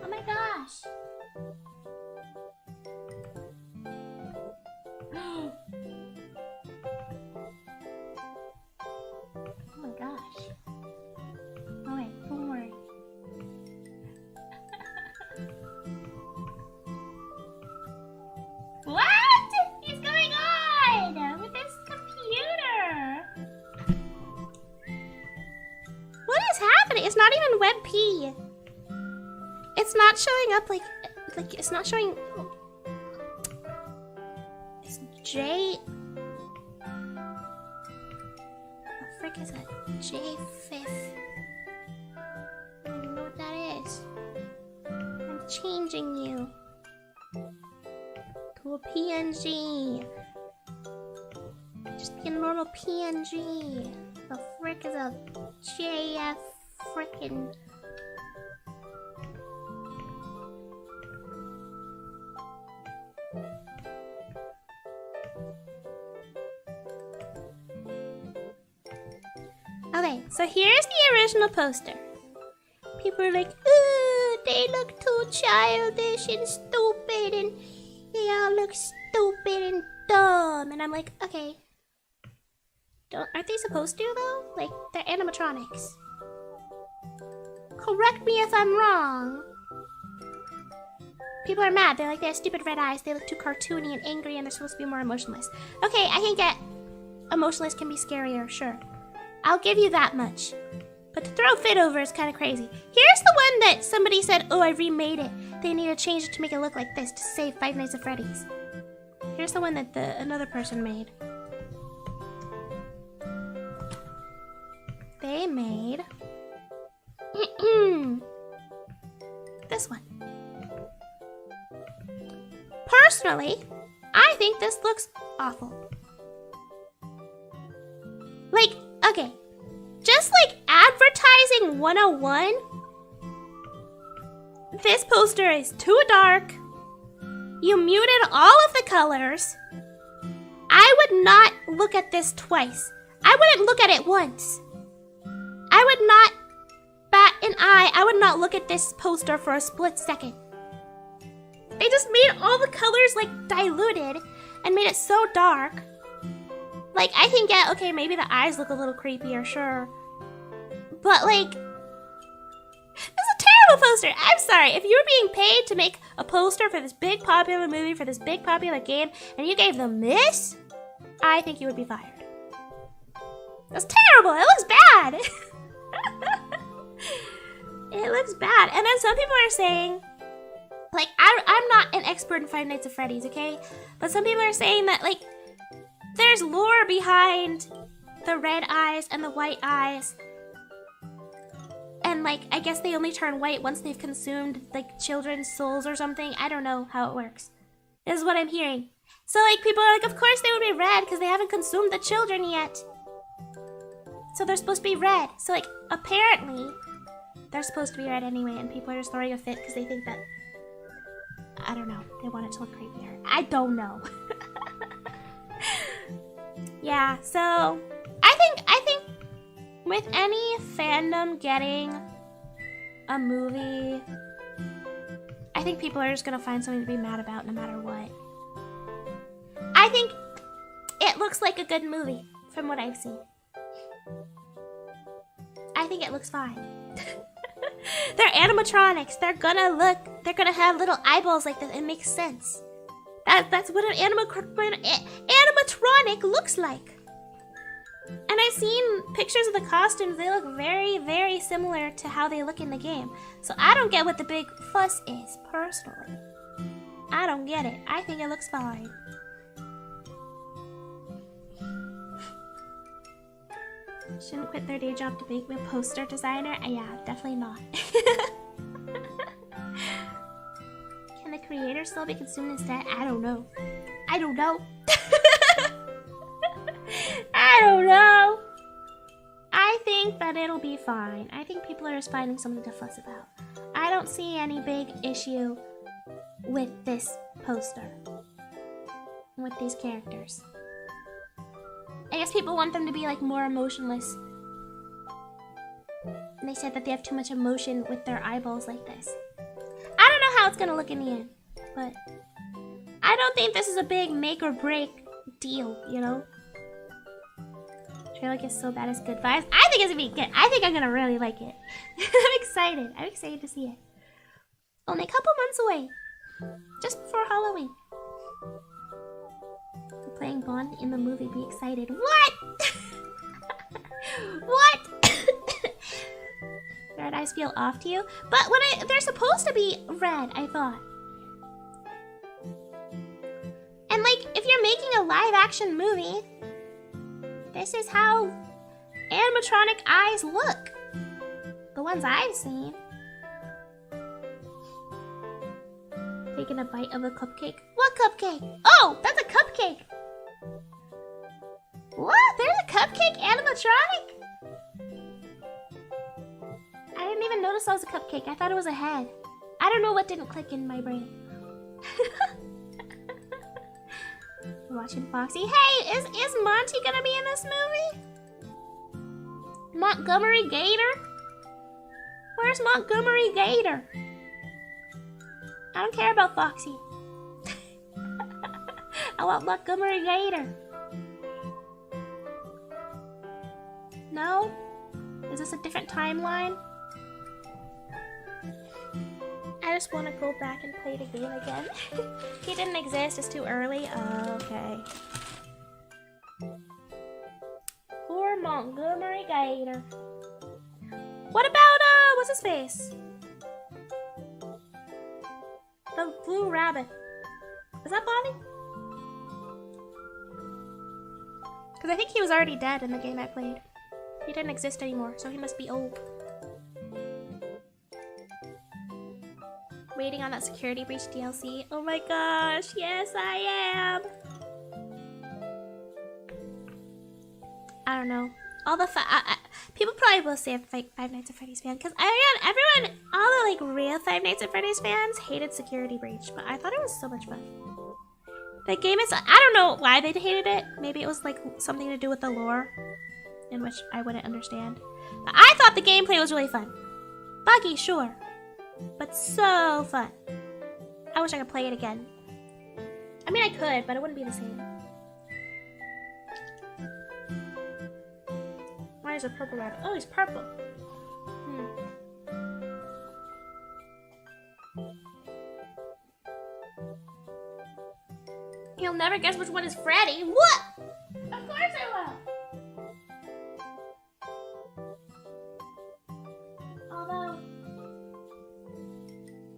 Speaker 1: Oh my gosh! Oh my gosh. Oh wait, don't worry. What is going on with this computer? What is happening? It's not even WebP. It's not showing up like it's not showing. It's J. What the frick is that? J5. I don't even know what that is. I'm changing you to a PNG. Just be a normal PNG. The frick is a JF frickin'. Okay, so here's the original poster. People are like, ooh, they look too childish and stupid, and they all look stupid and dumb. And I'm like, okay, aren't they supposed to though? Like, they're animatronics. Correct me if I'm wrong. People are mad. They're like, they have stupid red eyes. They look too cartoony and angry, and they're supposed to be more emotionless. Okay, I can get emotionless can be scarier, sure. I'll give you that much. But to throw Fit over is kind of crazy. Here's the one that somebody said, oh, I remade it. They need to change it to make it look like this to save Five Nights at Freddy's. Here's the one that another person made. They made this one. Personally, I think this looks awful. Like, okay, just like advertising 101, this poster is too dark. You muted all of the colors. I would not look at this twice. I wouldn't look at it once. I would not bat an eye. I would not look at this poster for a split second. They just made all the colors like diluted and made it so dark. Like, I can get, okay, maybe the eyes look a little creepier, sure. But, like, this is a terrible poster. I'm sorry. If you were being paid to make a poster for this big popular movie, for this big popular game, and you gave them this, I think you would be fired. That's terrible. It looks bad. It looks bad. And then some people are saying, like, I'm not an expert in Five Nights at Freddy's, okay? But some people are saying that, like, there's lore behind the red eyes and the white eyes. And, like, I guess they only turn white once they've consumed, like, children's souls or something. I don't know how it works. This is what I'm hearing. So, like, people are like, of course they would be red because they haven't consumed the children yet. So they're supposed to be red. So, like, apparently, they're supposed to be red anyway, and people are just throwing a fit because they think that, I don't know, they want it to look creepier. I don't know. Yeah, so I think with any fandom getting a movie, I think people are just gonna find something to be mad about no matter what. I think it looks like a good movie from what I've seen. I think it looks fine. They're animatronics. They're gonna have little eyeballs like this. It makes sense. That's what an animatronic looks like. And I've seen pictures of the costumes. They look very, very similar to how they look in the game. So I don't get what the big fuss is, personally. I don't get it. I think it looks fine. Shouldn't quit their day job to be a poster designer? Yeah, definitely not. Can the creator still be consumed instead? I don't know. I don't know. I don't know. I think that it'll be fine. I think people are just finding something to fuss about. I don't see any big issue with this poster. With these characters. I guess people want them to be like more emotionless. And they said that they have too much emotion with their eyeballs like this. I don't know how it's gonna look in the end, but I don't think this is a big make or break deal, you know? Trailer gets so bad it's good vibes. I think it's gonna be good. I think I'm gonna really like it. I'm excited. I'm excited to see it. Only a couple months away. Just before Halloween. Playing Bond in the movie, be excited. What? What? Red eyes feel off to you? But when they're supposed to be red, I thought. And like, if you're making a live action movie, this is how animatronic eyes look. The ones I've seen. Taking a bite of a cupcake. What cupcake? Oh, that's a cupcake. What? There's a cupcake animatronic? I didn't even notice that was a cupcake. I thought it was a head. I don't know what didn't click in my brain. Watching Foxy. Hey, is Monty gonna be in this movie? Montgomery Gator? Where's Montgomery Gator? I don't care about Foxy. I want Montgomery Gator. No? Is this a different timeline? I just want to go back and play the game again. He didn't exist, it's too early. Oh, okay. Poor Montgomery Gator. What about, what's his face? The blue rabbit. Is that Bonnie? Because I think he was already dead in the game I played. He didn't exist anymore, so he must be old. Waiting on that security breach DLC. Oh my gosh, yes I am. I don't know. All the people probably will say I'm a Five Nights at Freddy's fan because everyone, all the like real Five Nights at Freddy's fans hated Security Breach, but I thought it was so much fun. The game is, I don't know why they hated it. Maybe it was like something to do with the lore, in which I wouldn't understand. But I thought the gameplay was really fun. Buggy, sure, but so fun. I wish I could play it again. I mean, I could, but it wouldn't be the same. Why is a purple rabbit? Oh, he's purple. You'll never guess which one is Freddy. What? Of course I will. Although,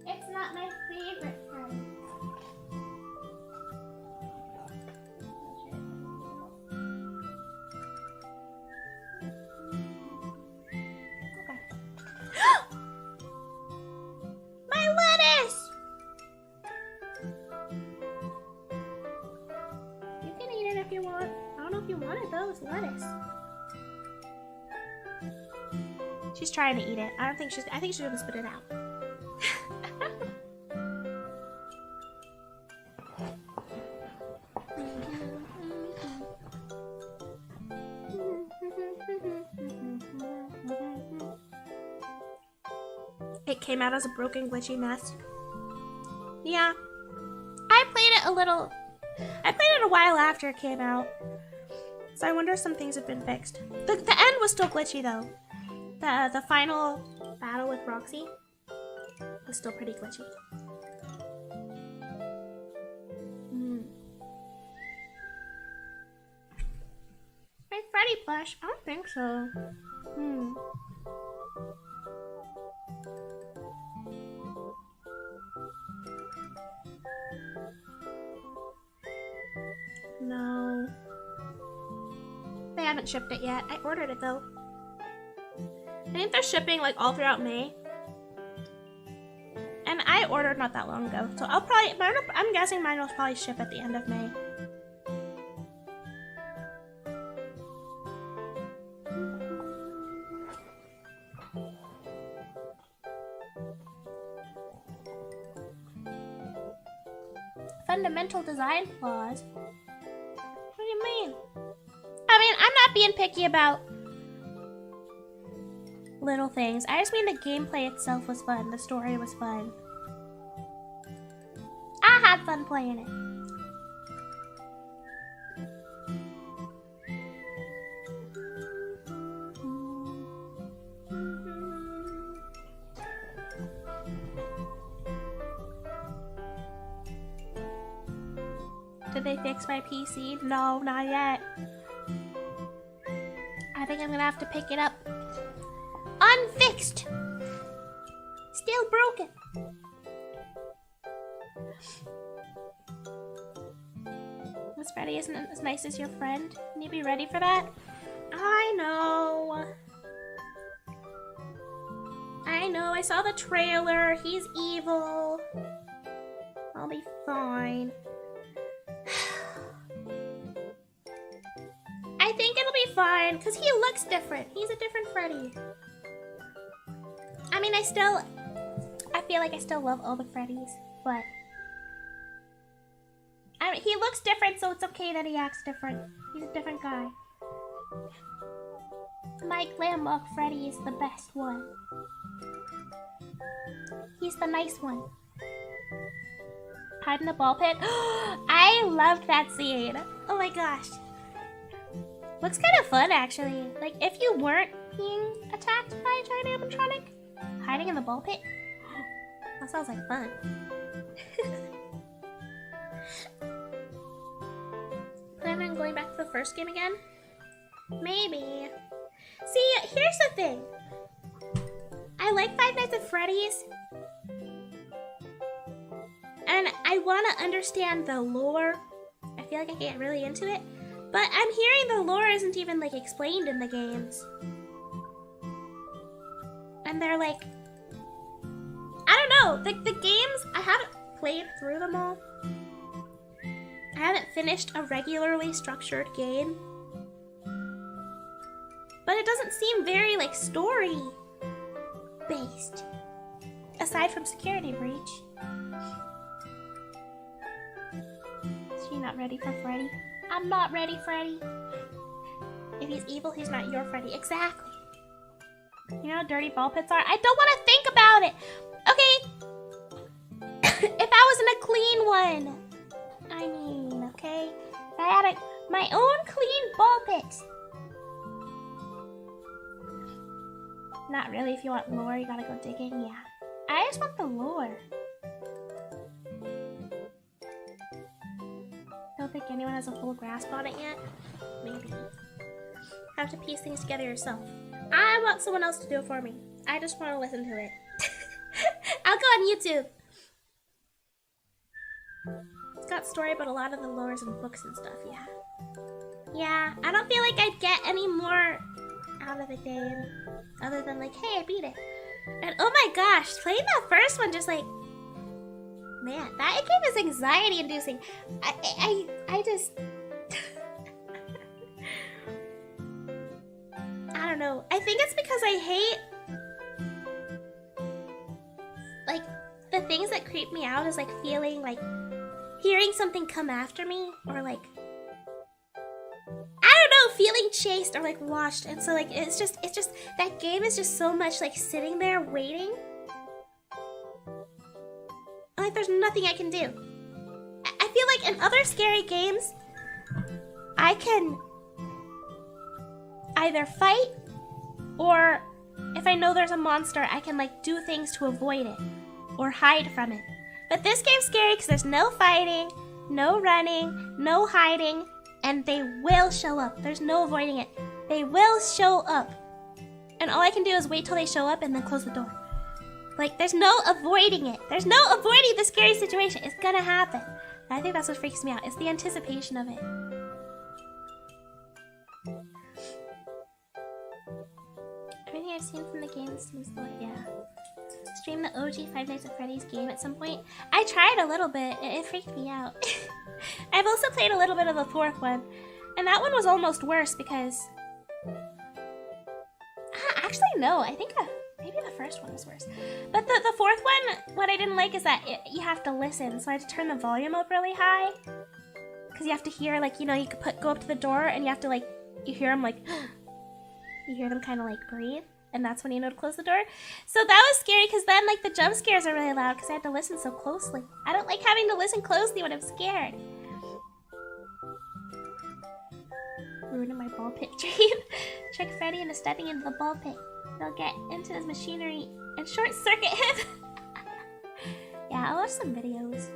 Speaker 1: it's not my favorite Freddy. My lettuce! You can eat it if you want. I don't know if you want it though, it's lettuce. She's trying to eat it. I think she's gonna spit it out. came out as a broken, glitchy mess. Yeah. I played it a while after it came out. So I wonder if some things have been fixed. The end was still glitchy though. The final battle with Roxy was still pretty glitchy. My Freddy plush? I don't think so. No. They haven't shipped it yet. I ordered it though. I think they're shipping like all throughout May. And I ordered not that long ago. So I'm guessing mine will probably ship at the end of May. Fundamental design flaws? What do you mean? I mean, I'm not being picky about little things. I just mean the gameplay itself was fun. The story was fun. I had fun playing it. Did they fix my PC? No, not yet. I think I'm gonna have to pick it up unfixed. Still broken. Miss Freddy isn't as nice as your friend. Can you be ready for that? I know. I saw the trailer. He's evil. I'll be fine. I think it'll be fine, because he looks different. He's a different Freddy. I mean, I feel like I still love all the Freddys, but I mean, he looks different, so it's okay that he acts different. He's a different guy. My Glamlock Freddy is the best one. He's the nice one. Hide in the ball pit. I loved that scene. Oh my gosh. Looks kind of fun, actually. Like, if you weren't being attacked by a giant animatronic, hiding in the ball pit. That sounds like fun. Plan on going back to the first game again? Maybe. See, here's the thing. I like Five Nights at Freddy's. And I want to understand the lore. I feel like I get really into it. But I'm hearing the lore isn't even, like, explained in the games. And they're like... I don't know. The games, I haven't played through them all. I haven't finished a regularly structured game. But it doesn't seem very, like, story-based. Aside from Security Breach. Is she not ready for Freddy? I'm not ready, Freddy. If he's evil, he's not your Freddy. Exactly. You know how dirty ball pits are? I don't want to think about it. Okay. If I was in a clean one. I mean, okay. If I had my own clean ball pit. Not really. If you want lore, you gotta go digging. Yeah. I just want the lore. Don't think anyone has a full grasp on it yet. Maybe. Have to piece things together yourself. I want someone else to do it for me. I just want to listen to it. I'll go on YouTube. It's got story, but a lot of the lores and books and stuff, yeah. Yeah, I don't feel like I'd get any more out of the game. Other than like, hey, I beat it. And oh my gosh, playing that first one just like... Man, that game is anxiety inducing. I just... I don't know. I think it's because I hate... Like, the things that creep me out is like feeling like... Hearing something come after me, or like... I don't know, feeling chased or like watched. And so like, it's just, that game is just so much like sitting there waiting. like there's nothing I can do. I feel like in other scary games, I can either fight, or if I know there's a monster, I can like do things to avoid it or hide from it. But this game's scary because there's no fighting, no running, no hiding, and they will show up. There's no avoiding it. They will show up. And all I can do is wait till they show up and then close the door. Like, there's no avoiding it. There's no avoiding the scary situation. It's gonna happen. And I think that's what freaks me out. It's the anticipation of it. Everything I've seen from the game seems like, yeah. Stream the OG Five Nights at Freddy's game at some point. I tried a little bit. It freaked me out. I've also played a little bit of the fourth one. And that one was almost worse because... Actually, no. I think maybe the first one was worse. But the fourth one, what I didn't like is that you have to listen. So I had to turn the volume up really high. Because you have to hear, like, you know, you could go up to the door and you have to, like, you hear them, like... You hear them kind of, like, breathe. And that's when you know to close the door. So that was scary because then, like, the jump scares are really loud because I had to listen so closely. I don't like having to listen closely when I'm scared. Ruining my ball pit dream. Trick Freddy into stepping into the ball pit. They'll get into his machinery and short circuit him. Yeah, I'll watch some videos.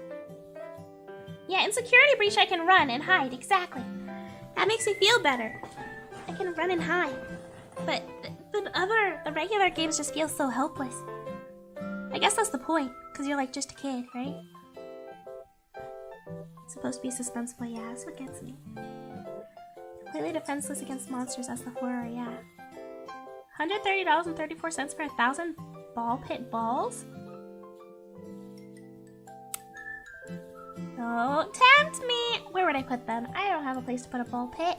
Speaker 1: Yeah, in Security Breach I can run and hide, exactly. That makes me feel better. I can run and hide. But the regular games just feel so helpless. I guess that's the point, because you're like just a kid, right? It's supposed to be suspenseful, yeah, that's what gets me. Completely defenseless against monsters, that's the horror, yeah. $130.34 for 1,000 ball pit balls? Don't tempt me! Where would I put them? I don't have a place to put a ball pit.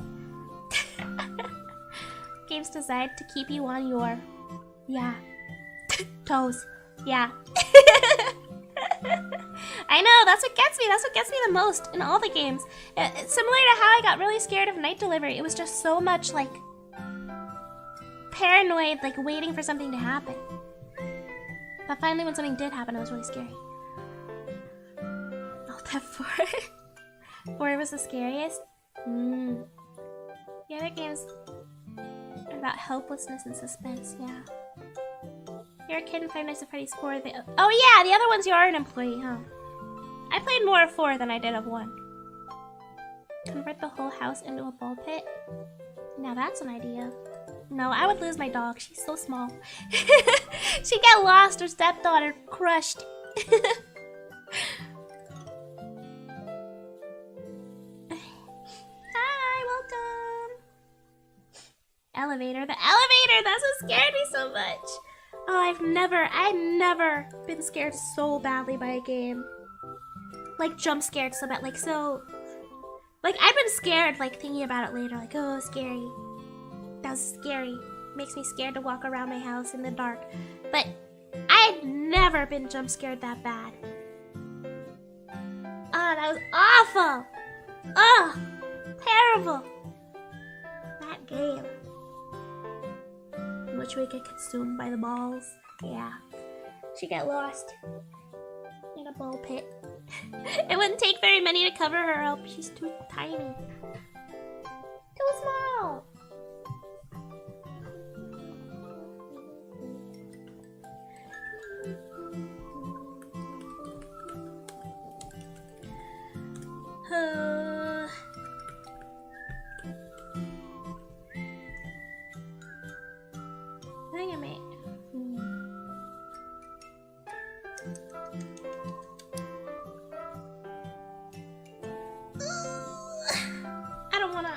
Speaker 1: Game's designed to keep you on your... Yeah. Toes. Yeah. I know, that's what gets me. That's what gets me the most in all the games. It's similar to how I got really scared of Night Delivery. It was just so much, like, paranoid, like, waiting for something to happen. But finally, when something did happen, it was really scary. Alt F4. 4 was the scariest? The other games are about helplessness and suspense, yeah. You're a kid in Five Nights at Freddy's 4. Oh yeah, the other ones you are an employee, huh? I played more of 4 than I did of 1. Convert the whole house into a ball pit? Now that's an idea. No, I would lose my dog. She's so small. She'd get lost, her stepdaughter crushed. Hi, welcome. Elevator. The elevator! That's what scared me so much. Oh, I've never been scared so badly by a game. Like, jump scared so bad. Like, I've been scared, like, thinking about it later. Like, oh, scary. That was scary. Makes me scared to walk around my house in the dark. But I've never been jump scared that bad. Oh, that was awful. Oh, terrible. That game. In which we get consumed by the balls. Yeah. She got lost in a ball pit. It wouldn't take very many to cover her up. She's too tiny. Too small. I think I may. I don't wanna.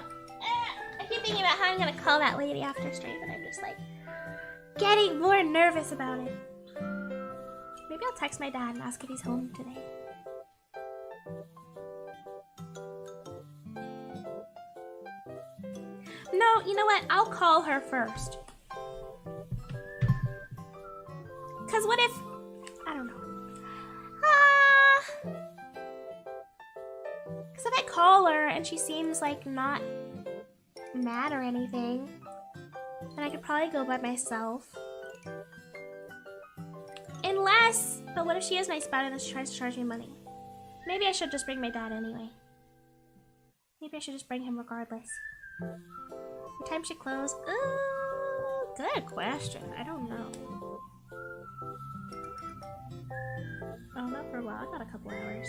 Speaker 1: I keep thinking about how I'm gonna call that lady after stream, but I'm just like getting more nervous about it. Maybe I'll text my dad and ask if he's home today. No, you know what? I'll call her first. Cause what if... I don't know. Cause if I call her and she seems like not mad or anything, then I could probably go by myself. Unless Yes! But what if she is nice about it and she tries to charge me money? Maybe I should just bring my dad anyway. Maybe I should just bring him regardless. What time should close? Good question. I don't know. Oh, not for a while. I got a couple hours.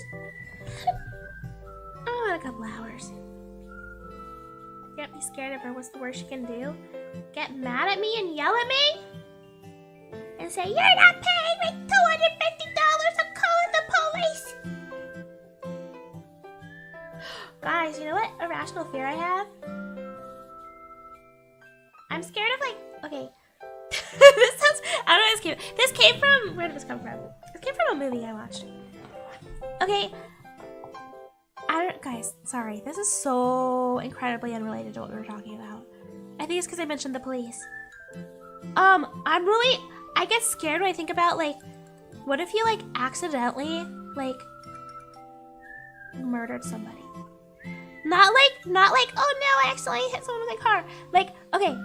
Speaker 1: I got a couple hours. Can't be scared of her. What's the worst she can do? Get mad at me and yell at me? And say, you're not paying me $250, I'm calling the police! Guys, you know what irrational fear I have? I'm scared of like, okay. This sounds, I don't know, this came from, where did this come from? This came from a movie I watched. Okay. Guys, sorry. This is so incredibly unrelated to what we were talking about. I think it's because I mentioned the police. I get scared when I think about, like, what if you, like, accidentally, like, murdered somebody? Not like, oh no, I accidentally hit someone with my car. Like, okay.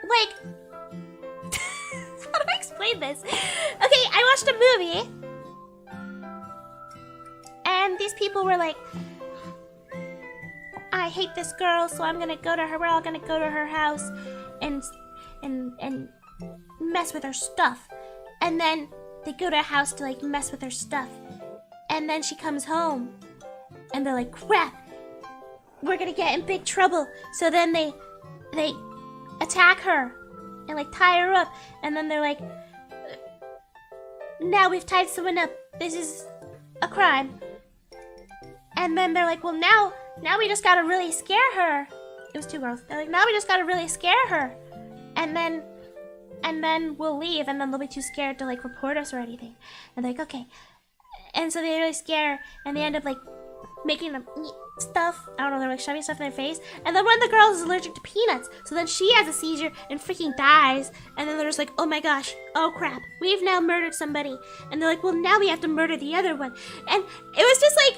Speaker 1: Like, how do I explain this? Okay, I watched a movie. And these people were like, I hate this girl, so I'm gonna go to her. We're all gonna go to her house and mess with her stuff. And then they go to her house to like mess with her stuff. And then she comes home and they're like, crap, we're gonna get in big trouble. So then they attack her and like tie her up. And then they're like, now we've tied someone up. This is a crime. And then they're like, well, now we just gotta really scare her. It was two girls. They're like, now we just gotta really scare her. And then we'll leave, and then they'll be too scared to like report us or anything. And they're like, okay. And so they really scare her, and they end up like making them eat stuff. I don't know, they're like shoving stuff in their face. And then one of the girls is allergic to peanuts. So then she has a seizure and freaking dies. And then they're just like, oh my gosh, oh crap, we've now murdered somebody. And they're like, well, now we have to murder the other one. And it was just like,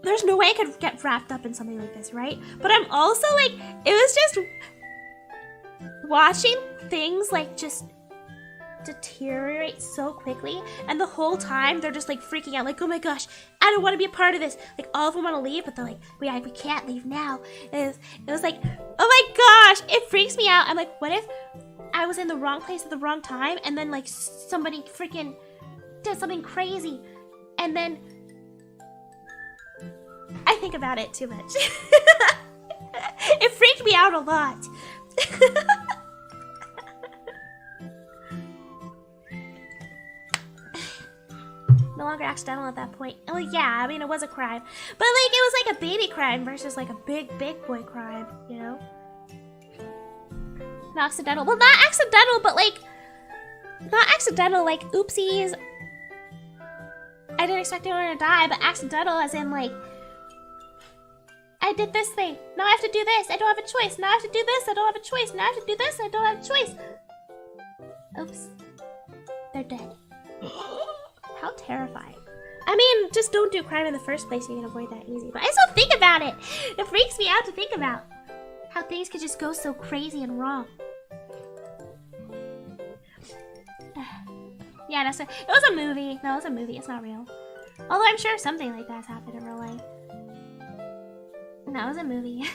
Speaker 1: there's no way I could get wrapped up in something like this, right? But I'm also like, it was just watching things like just deteriorate so quickly, and the whole time they're just like freaking out, like, oh my gosh, I don't want to be a part of this. Like, all of them want to leave, but they're like, we can't leave now. It was like, oh my gosh, it freaks me out. I'm like, what if I was in the wrong place at the wrong time, and then like somebody freaking did something crazy, and then I think about it too much. It freaked me out a lot. No longer accidental at that point. Oh yeah, I mean it was a crime. But like it was like a baby crime versus like a big boy crime, you know? Not accidental. Well, not accidental, but like not accidental, like oopsies. I didn't expect anyone to die, but accidental as in like I did this thing. Now I have to do this. I don't have a choice. Now I have to do this. I don't have a choice. Now I have to do this. I don't have a choice. Oops. They're dead. How terrifying. I mean, just don't do crime in the first place. You can avoid that easy. But I still think about it. It freaks me out to think about how things could just go so crazy and wrong. Yeah, it was a movie. No, it was a movie. It's not real. Although I'm sure something like that's happened in real life. That was a movie.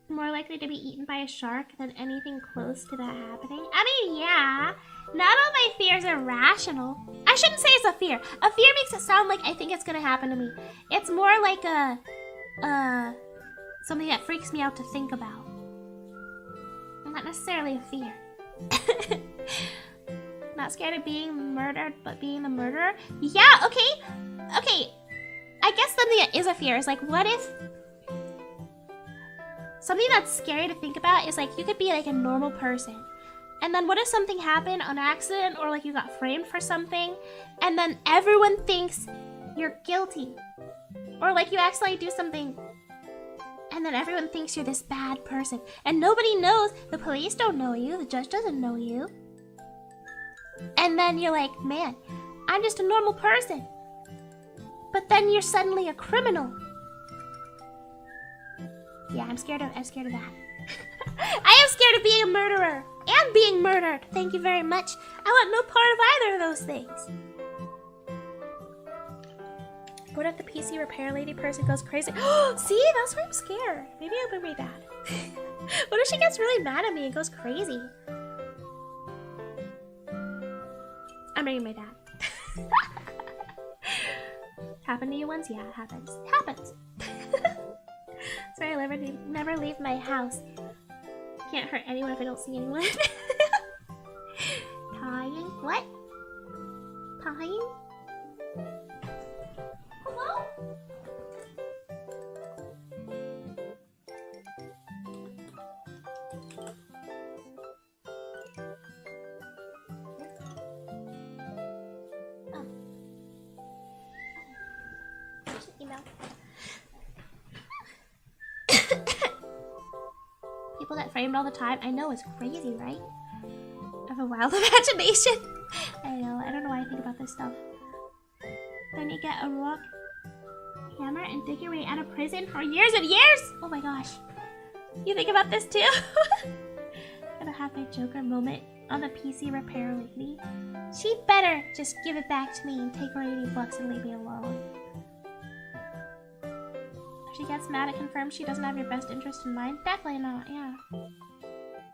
Speaker 1: More likely to be eaten by a shark than anything close to that happening. I mean, yeah. Not all my fears are rational. I shouldn't say it's a fear. A fear makes it sound like I think it's gonna happen to me. It's more like something that freaks me out to think about. Not necessarily a fear. Not scared of being murdered, but being the murderer? Yeah, okay. Okay. I guess something that is a fear is like, what if... Something that's scary to think about is like, you could be like a normal person. And then what if something happened on accident, or like you got framed for something, and then everyone thinks you're guilty. Or like you accidentally do something, and then everyone thinks you're this bad person. And nobody knows, the police don't know you, the judge doesn't know you. And then you're like, man, I'm just a normal person. But then you're suddenly a criminal. Yeah, I'm scared of that. I am scared of being a murderer and being murdered. Thank you very much. I want no part of either of those things. What if the PC repair lady person goes crazy? See, that's why I'm scared. Maybe I'll bring my dad. What if she gets really mad at me and goes crazy? I'm bringing my dad. Happened to you once? Yeah, it happens. It happens. Sorry, I'll never leave my house. Can't hurt anyone if I don't see anyone. Tying? What? Tying? Hello? Oh. Email. People get framed all the time. I know, it's crazy, right? I have a wild imagination. I know, I don't know why I think about this stuff. Then you get a rock hammer and dig your way out of prison for years and years? Oh my gosh. You think about this too? Gonna have my Joker moment on the PC repair lady. She better just give it back to me and take her $80 and leave me alone. She gets mad and confirms she doesn't have your best interest in mind. Definitely not, yeah.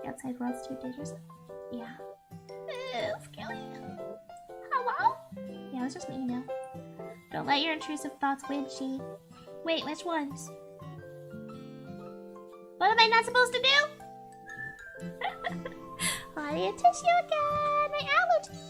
Speaker 1: The outside world's too dangerous. Yeah. Scary. Hello? Yeah, it was just an email. Don't let your intrusive thoughts win, she. Wait, which ones? What am I not supposed to do? Audio tissue again! My allergy!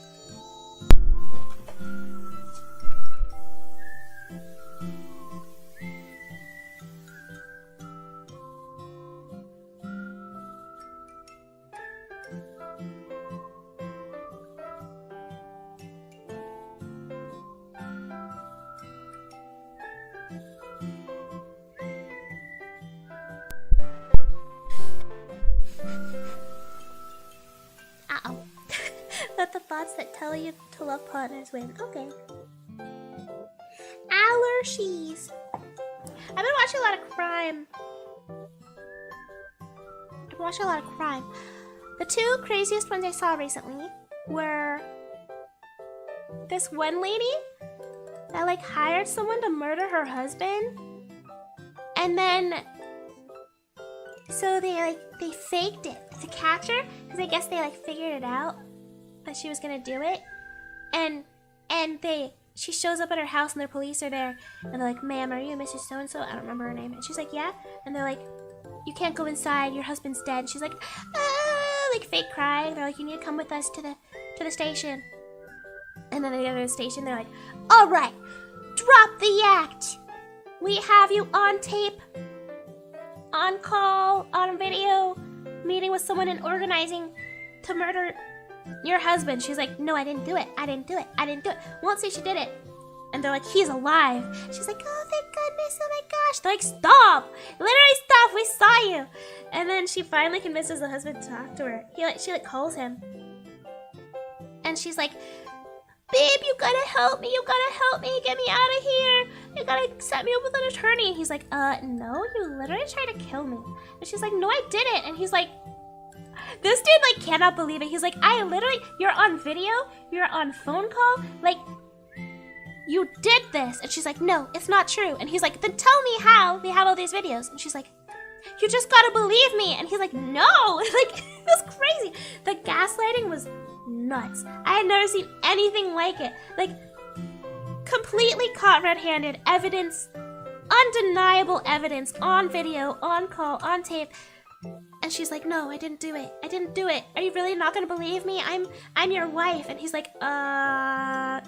Speaker 1: Let the thoughts that tell you to love partners win. Okay. Allergies. I've been watching a lot of crime. The two craziest ones I saw recently were this one lady that like hired someone to murder her husband, and then so they faked it to catch her because I guess they like figured it out that she was gonna do it, and she shows up at her house and their police are there and they're like, ma'am, are you Mrs. So-and-so? I don't remember her name. And she's like, yeah. And they're like, you can't go inside, your husband's dead. And she's like, ah, like fake crying. They're like, you need to come with us to the station. And then they go to the station, they're like, all right, drop the act. We have you on tape, on call, on video, meeting with someone and organizing to murder your husband. She's like, no, I didn't do it. Won't say she did it. And they're like, he's alive. She's like, oh, thank goodness. Oh my gosh. They're like, stop. Literally stop. We saw you. And then she finally convinces the husband to talk to her. She calls him. And she's like, babe, you gotta help me. Get me out of here. You gotta set me up with an attorney. And he's like, no, you literally tried to kill me. And she's like, no, I didn't. And he's like, this dude like cannot believe it. He's like, you're on video, you're on phone call, like, you did this. And she's like, no, it's not true. And he's like, then tell me how we have all these videos. And she's like, you just gotta believe me. And he's like, no. Like, it was crazy. The gaslighting was nuts. I had never seen anything like it. Like, completely caught red-handed, evidence, undeniable evidence, on video, on call, on tape. And she's like, no, I didn't do it. Are you really not gonna believe me? I'm your wife. And he's like,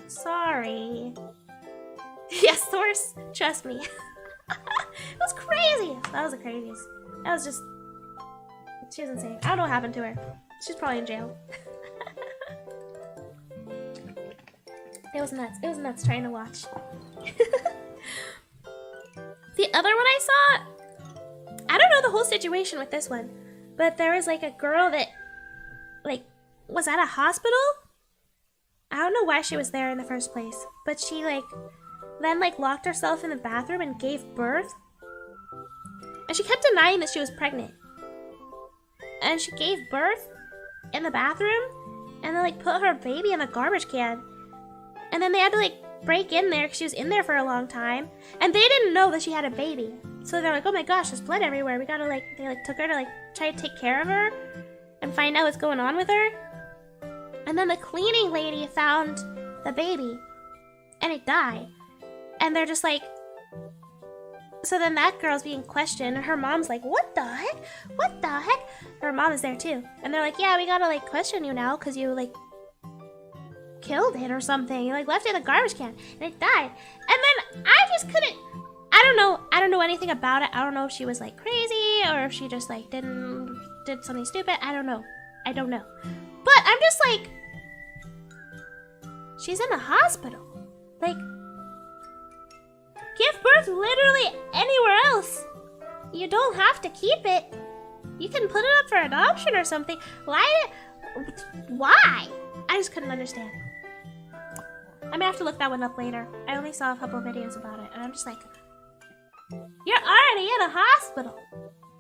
Speaker 1: sorry. Yes, source, trust me. It was crazy. That was the craziest. That was just, she was insane. I don't know what happened to her. She's probably in jail. It was nuts trying to watch. The other one I saw, I don't know the whole situation with this one, but there was like a girl that like was at a hospital. I don't know why she was there in the first place, but she like then like locked herself in the bathroom and gave birth. And she kept denying that she was pregnant. and she gave birth in the bathroom, and then like put her baby in the garbage can, and then they had to like break in there because she was in there for a long time, and they didn't know that she had a baby. So they're like, oh my gosh, there's blood everywhere. We gotta like, they like took her to like try to take care of her and find out what's going on with her. And then the cleaning lady found the baby and it died. And they're just like, so then that girl's being questioned and her mom's like, what the heck? What the heck? Her mom is there too. And they're like, yeah, we gotta like question you now because you like killed it or something. You like left it in the garbage can and it died. And then I just couldn't, I don't know anything about it. I don't know if she was like crazy or if she just like did something stupid. I don't know. But I'm just like, she's in a hospital. Like, give birth literally anywhere else. You don't have to keep it. You can put it up for adoption or something. Why? I just couldn't understand. I may have to look that one up later. I only saw a couple of videos about it, and I'm just like, you're already in a hospital.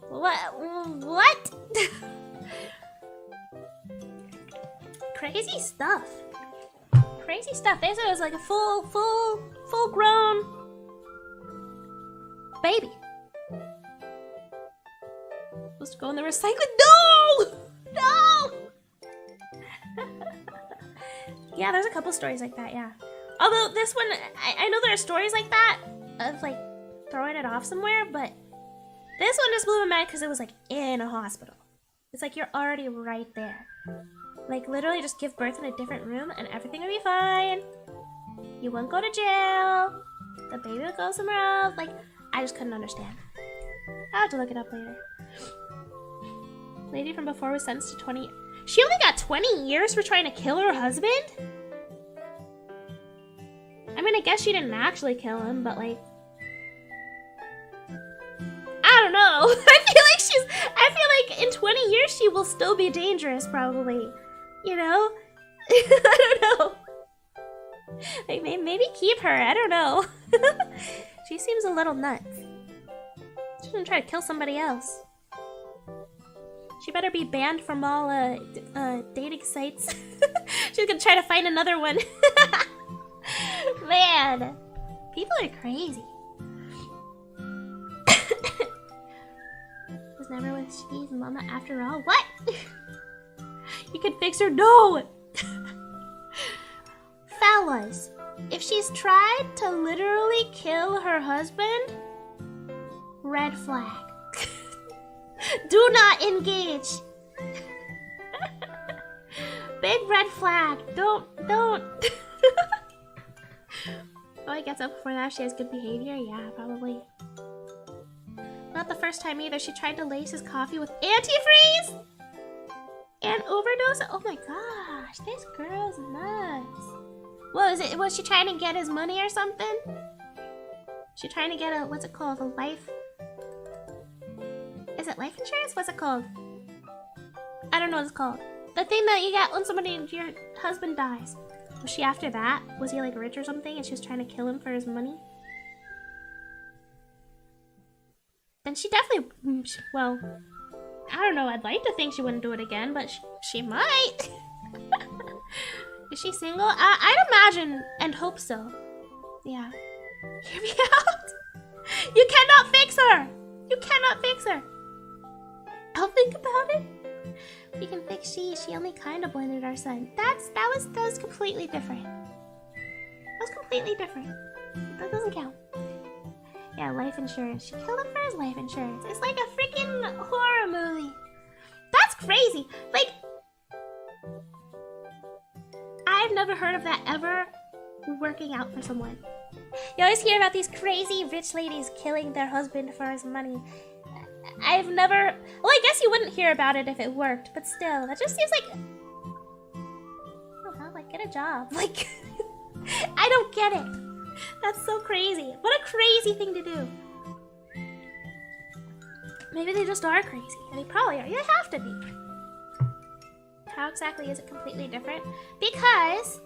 Speaker 1: What? Crazy stuff. Crazy stuff. They said it was like a full grown baby. Supposed to go in the recycling. No! Yeah, there's a couple stories like that, yeah. Although this one, I know there are stories like that of like throwing it off somewhere, but this one just blew my mind because it was like in a hospital. It's like you're already right there. Like literally just give birth in a different room and everything will be fine. You won't go to jail. The baby will go somewhere else. Like, I just couldn't understand. I'll have to look it up later. Lady from before was sentenced to 20. She only got 20 years for trying to kill her husband? I mean, I guess she didn't actually kill him, but like, I don't know. I feel like in 20 years she will still be dangerous, probably. You know? I don't know. Like, maybe keep her. I don't know. She seems a little nuts. She's gonna try to kill somebody else. She better be banned from all dating sites. She's gonna try to find another one. Man, people are crazy. Was never with Steve's mama after all. What? You can fix her? No! Fellas, if she's tried to literally kill her husband, red flag. Do not engage. Big red flag. Don't. Oh, I guess up before that she has good behavior? Yeah, probably. Not the first time either. She tried to lace his coffee with antifreeze and overdose. Oh my gosh, this girl's nuts. What was she trying to get his money or something? She trying to get what's it called? A life? Is it life insurance? What's it called? I don't know what it's called. The thing that you get when your husband dies. Was she after that? Was he like rich or something and she was trying to kill him for his money? Then she definitely, well, I don't know. I'd like to think she wouldn't do it again, but she might. Is she single? I'd imagine and hope so. Yeah. Hear me out. You cannot fix her. You cannot fix her. I'll think about it. We can fix she only kind of blended our son. That was completely different. That was completely different. That doesn't count. Yeah, life insurance. She killed him for his life insurance. It's like a freaking horror movie. That's crazy. Like, I've never heard of that ever working out for someone. You always hear about these crazy rich ladies killing their husband for his money. I've never... Well, I guess you wouldn't hear about it if it worked, but still, that just seems like... Oh, hell, like, get a job. Like, I don't get it. That's so crazy. What a crazy thing to do. Maybe they just are crazy. And they probably are. They have to be. How exactly is it completely different? Because,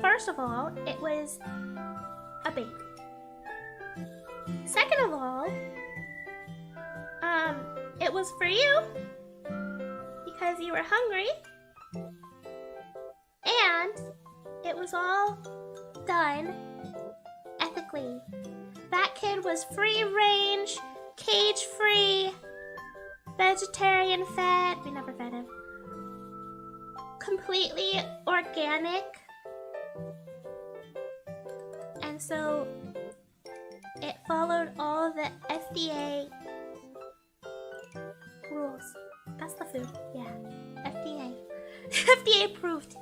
Speaker 1: first of all, it was a baby. Second of all, it was for you because you were hungry, and it was all done ethically. That kid was free range, cage free, vegetarian fed. We never fed him. Completely organic. And so it followed all the FDA rules. That's the food. Yeah. FDA. FDA approved.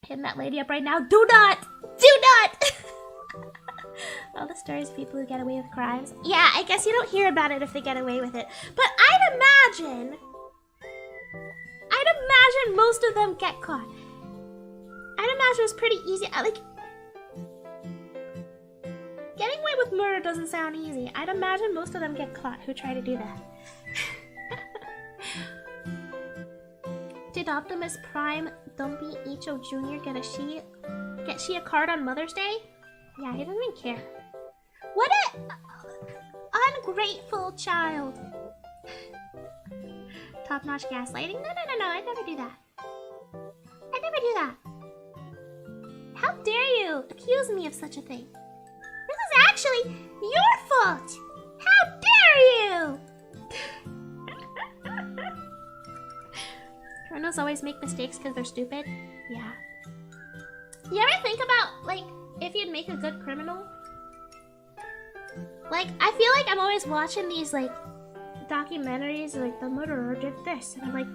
Speaker 1: Hitting that lady up right now. Do not! Do not! All the stories of people who get away with crimes. Yeah, I guess you don't hear about it if they get away with it. But I'd imagine most of them get caught. I'd imagine it's pretty easy. Getting away with murder doesn't sound easy. I'd imagine most of them get caught who try to do that. Did Optimus Prime Dumpy Icho Jr. get she a card on Mother's Day? Yeah, he doesn't even care. What an ungrateful child. Top-notch gaslighting? No, I'd never do that. I'd never do that. How dare you accuse me of such a thing? This is actually your fault! How dare you! Criminals always make mistakes because they're stupid? Yeah. You ever think about, like, if you'd make a good criminal? Like, I feel like I'm always watching these, like, documentaries, like, the murderer did this, and I'm like,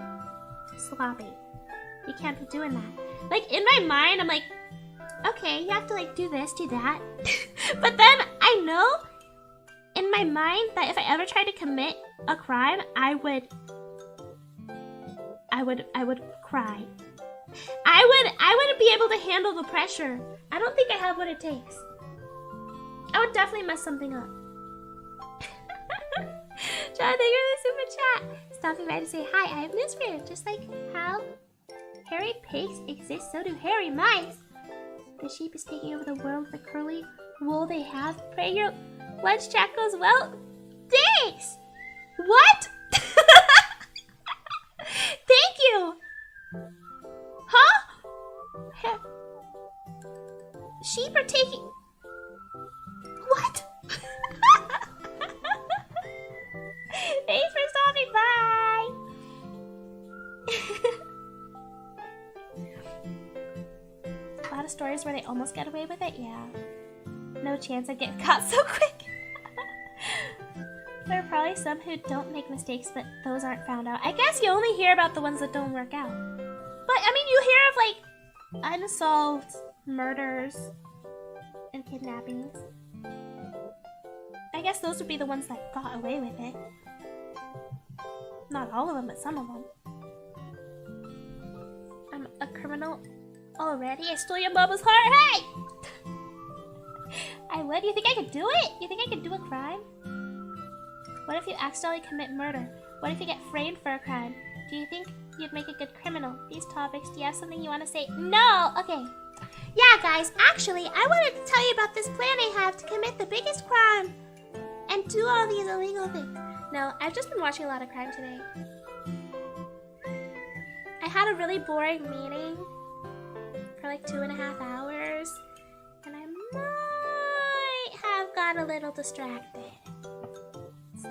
Speaker 1: sloppy. You can't be doing that. Like, in my mind, I'm like, okay, you have to, like, do this, do that. But then I know in my mind that if I ever tried to commit a crime, I would cry. I wouldn't be able to handle the pressure. I don't think I have what it takes. I would definitely mess something up. John, thank you for the super chat. Stopping by to say hi. I have news for you. Just like how hairy pigs exist, so do hairy mice. The sheep is taking over the world with the curly wool they have. Pray your lunch chat goes well. Thanks. What? Thank you. Huh? Sheep are taking... What? Thanks for stopping by. A lot of stories where they almost get away with it, yeah. No chance I'd get caught so quick. There are probably some who don't make mistakes, but those aren't found out. I guess you only hear about the ones that don't work out. But, I mean, you hear of, like, unsolved murders and kidnappings. I guess those would be the ones that got away with it. Not all of them, but some of them. I'm a criminal already? I stole your mama's heart? Hey! I would? You think I could do it? You think I could do a crime? What if you accidentally commit murder? What if you get framed for a crime? Do you think you'd make a good criminal? These topics, do you have something you want to say? No! Okay. Yeah, guys, actually, I wanted to tell you about this plan I have to commit the biggest crime and do all these illegal things. No, I've just been watching a lot of crime today. I had a really boring meeting for like 2.5 hours, and I might have got a little distracted. So...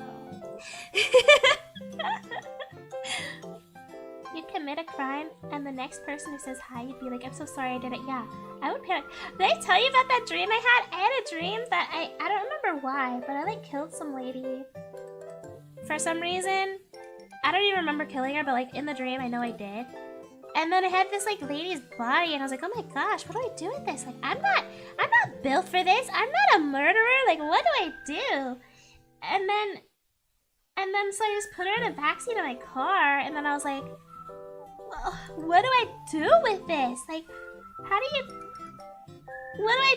Speaker 1: You'd commit a crime, and the next person who says hi, you'd be like, I'm so sorry I did it. Yeah, I would panic. Did I tell you about that dream I had? I had a dream that I don't remember why, but I like killed some lady. For some reason, I don't even remember killing her, but like in the dream, I know I did. And then I had this like lady's body, and I was like, oh my gosh, what do I do with this? Like, I'm not built for this. I'm not a murderer. Like, what do I do? And then so I just put her in the backseat of my car, and then I was like, well, what do I do with this? Like, what do I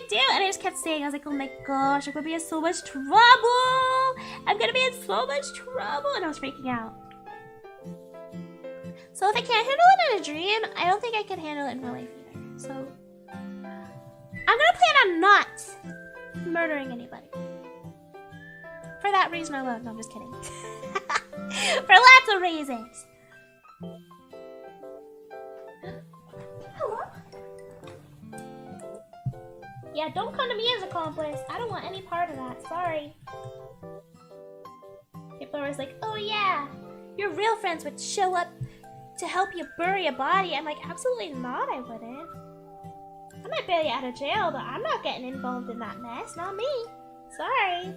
Speaker 1: do? And I just kept saying, I was like, oh my gosh, I'm gonna be in so much trouble. I'm gonna be in so much trouble. And I was freaking out. So if I can't handle it in a dream, I don't think I can handle it in real life either. So I'm gonna plan on not murdering anybody. For that reason alone. No, I'm just kidding. For lots of reasons. Hello? Yeah, don't come to me as accomplice. I don't want any part of that. Sorry. People are always like, oh yeah, your real friends would show up to help you bury a body. I'm like, absolutely not, I wouldn't. I might bail you out of jail, but I'm not getting involved in that mess. Not me. Sorry.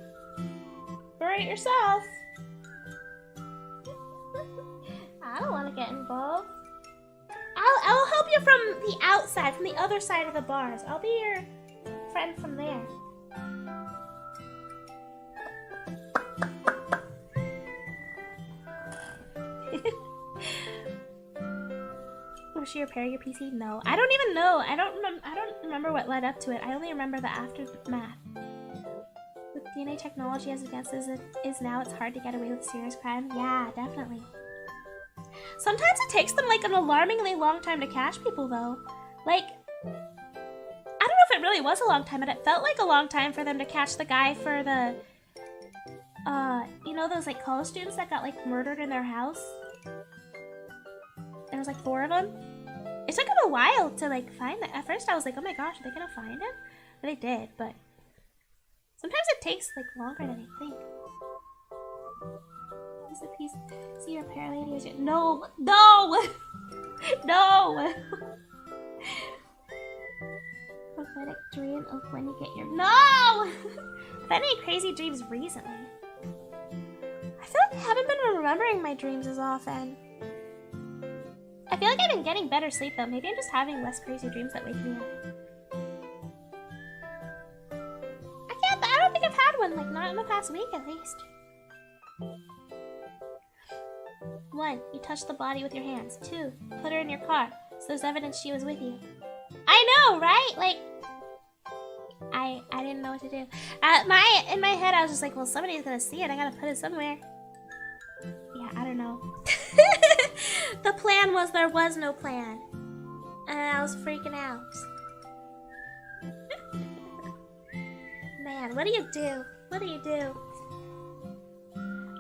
Speaker 1: Bury it yourself. I don't want to get involved. I'll help you from the outside, from the other side of the bars. I'll be your friend from there. Was she repair your PC? No. I don't even know. I don't remember what led up to it. I only remember the aftermath. With DNA technology as advanced as it is now, it's hard to get away with serious crime. Yeah, definitely. Sometimes it takes them like an alarmingly long time to catch people though. Like, I don't know if it really was a long time, but it felt like a long time for them to catch the guy for the, you know those like college students that got like murdered in their house? There was like 4 of them. It took them a while to like find them. At first I was like, oh my gosh, are they gonna find him? But they did, but sometimes it takes like longer than I think. Is the piece see your repair lady? Is it? No, no, no. Prophetic dream of when you get your no. I've had any crazy dreams recently. I feel like I haven't been remembering my dreams as often. I feel like I've been getting better sleep though. Maybe I'm just having less crazy dreams that wake me up. I don't think I've had one, like not in the past week at least. 1. You touch the body with your hands. 2. Put her in your car, so there's evidence she was with you. I know, right? Like, I didn't know what to do. In my head, I was just like, well, somebody's gonna see it. I gotta put it somewhere. Yeah, I don't know. The plan was there was no plan. And I was freaking out. Man, what do you do? What do you do?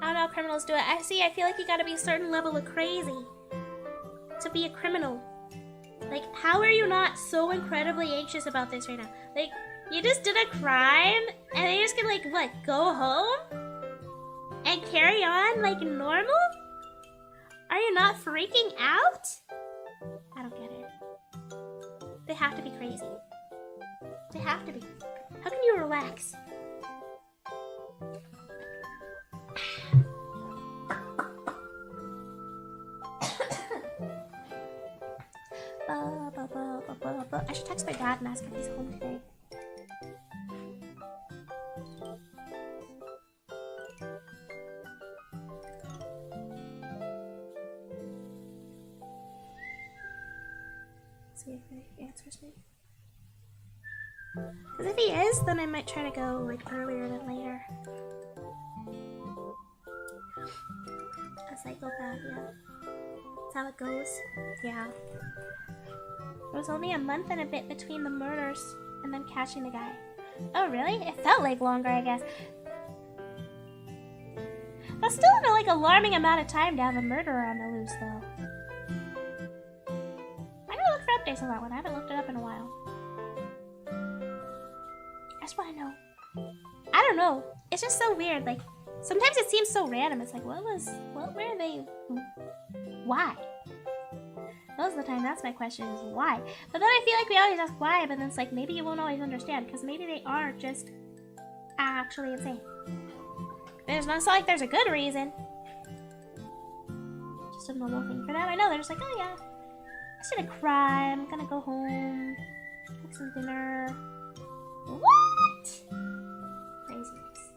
Speaker 1: I don't know how criminals do it. I feel like you gotta be a certain level of crazy to be a criminal. Like, how are you not so incredibly anxious about this right now? Like, you just did a crime and then you're just gonna like, what, go home? And carry on like normal? Are you not freaking out? I don't get it. They have to be crazy. They have to be. How can you relax? I should text my dad and ask if he's home today. See if he answers me. Because if he is, then I might try to go like earlier than later. A psychopath, yeah. That's how it goes. Yeah. It was only a month and a bit between the murders and then catching the guy. Oh, really? It felt like longer, I guess. That's still in a like alarming amount of time to have a murderer on the loose, though. I gotta look for updates on that one. I haven't looked it up in a while. I just want to know. I don't know. It's just so weird. Like, sometimes it seems so random. It's like, what were they? Why? Most of the time, that's my question, is why? But then I feel like we always ask why, but then it's like, maybe you won't always understand, because maybe they are just actually insane. It's not like there's a good reason. Just a normal thing for them. I know, they're just like, oh yeah, I did a crime, I'm gonna go home, cook some dinner. What? Craziness.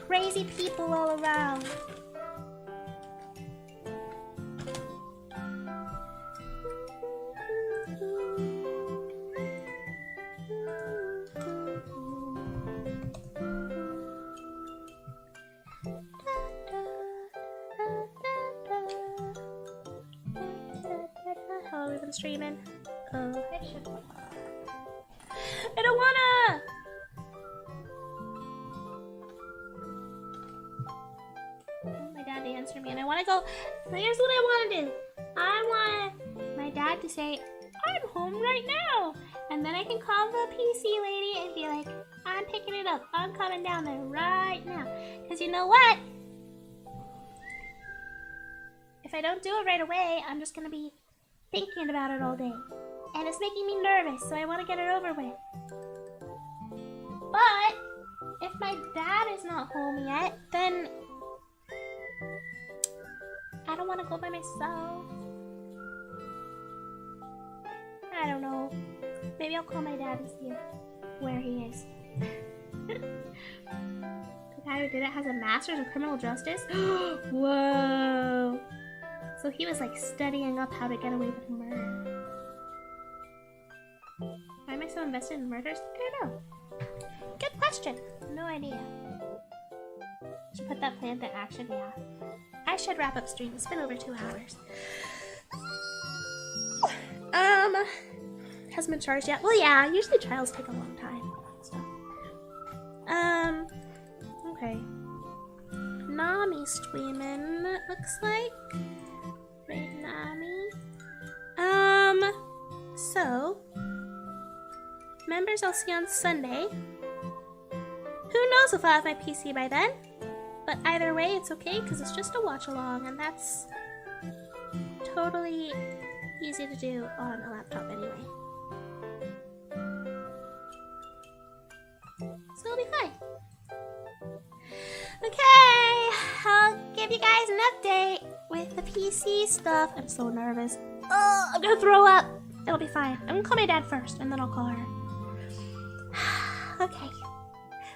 Speaker 1: Crazy people all around. How long have we been streaming? I don't wanna! to me and I want to go. So here's what I want to do. I want my dad to say, I'm home right now. And then I can call the PC lady and be like, I'm picking it up. I'm coming down there right now. Because you know what? If I don't do it right away, I'm just going to be thinking about it all day. And it's making me nervous, so I want to get it over with. But if my dad is not home yet, then I don't want to go by myself. I don't know. Maybe I'll call my dad and see where he is. The guy who did it has a master's in criminal justice? Whoa! So he was like studying up how to get away with murder. Why am I so invested in murders? I don't know. Good question. No idea. Should put that plan into action, yeah. I should wrap up stream. It's been over 2 hours. Hasn't been charged yet. Well, yeah, usually trials take a long time. So. Okay. Nami streaming, it looks like. Right, Nami. So. Members I'll see on Sunday. Who knows if I'll have my PC by then? But either way, it's okay because it's just a watch along, and that's totally easy to do on a laptop anyway. So it'll be fine. Okay, I'll give you guys an update with the PC stuff. I'm so nervous. Oh, I'm gonna throw up. It'll be fine. I'm gonna call my dad first, and then I'll call her. Okay.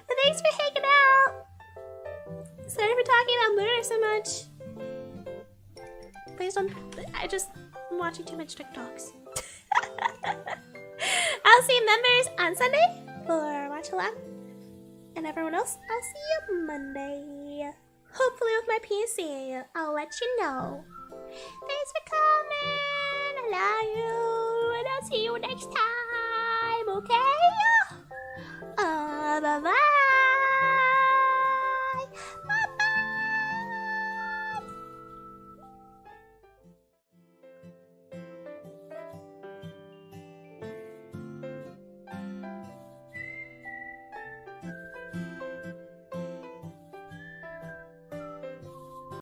Speaker 1: But thanks for hanging out. Sorry for talking about murder so much. Please don't. I'm watching too much TikToks. I'll see members on Sunday for watch along. And everyone else, I'll see you Monday. Hopefully with my PC. I'll let you know. Thanks for coming. I love you. And I'll see you next time. Okay? Bye-bye.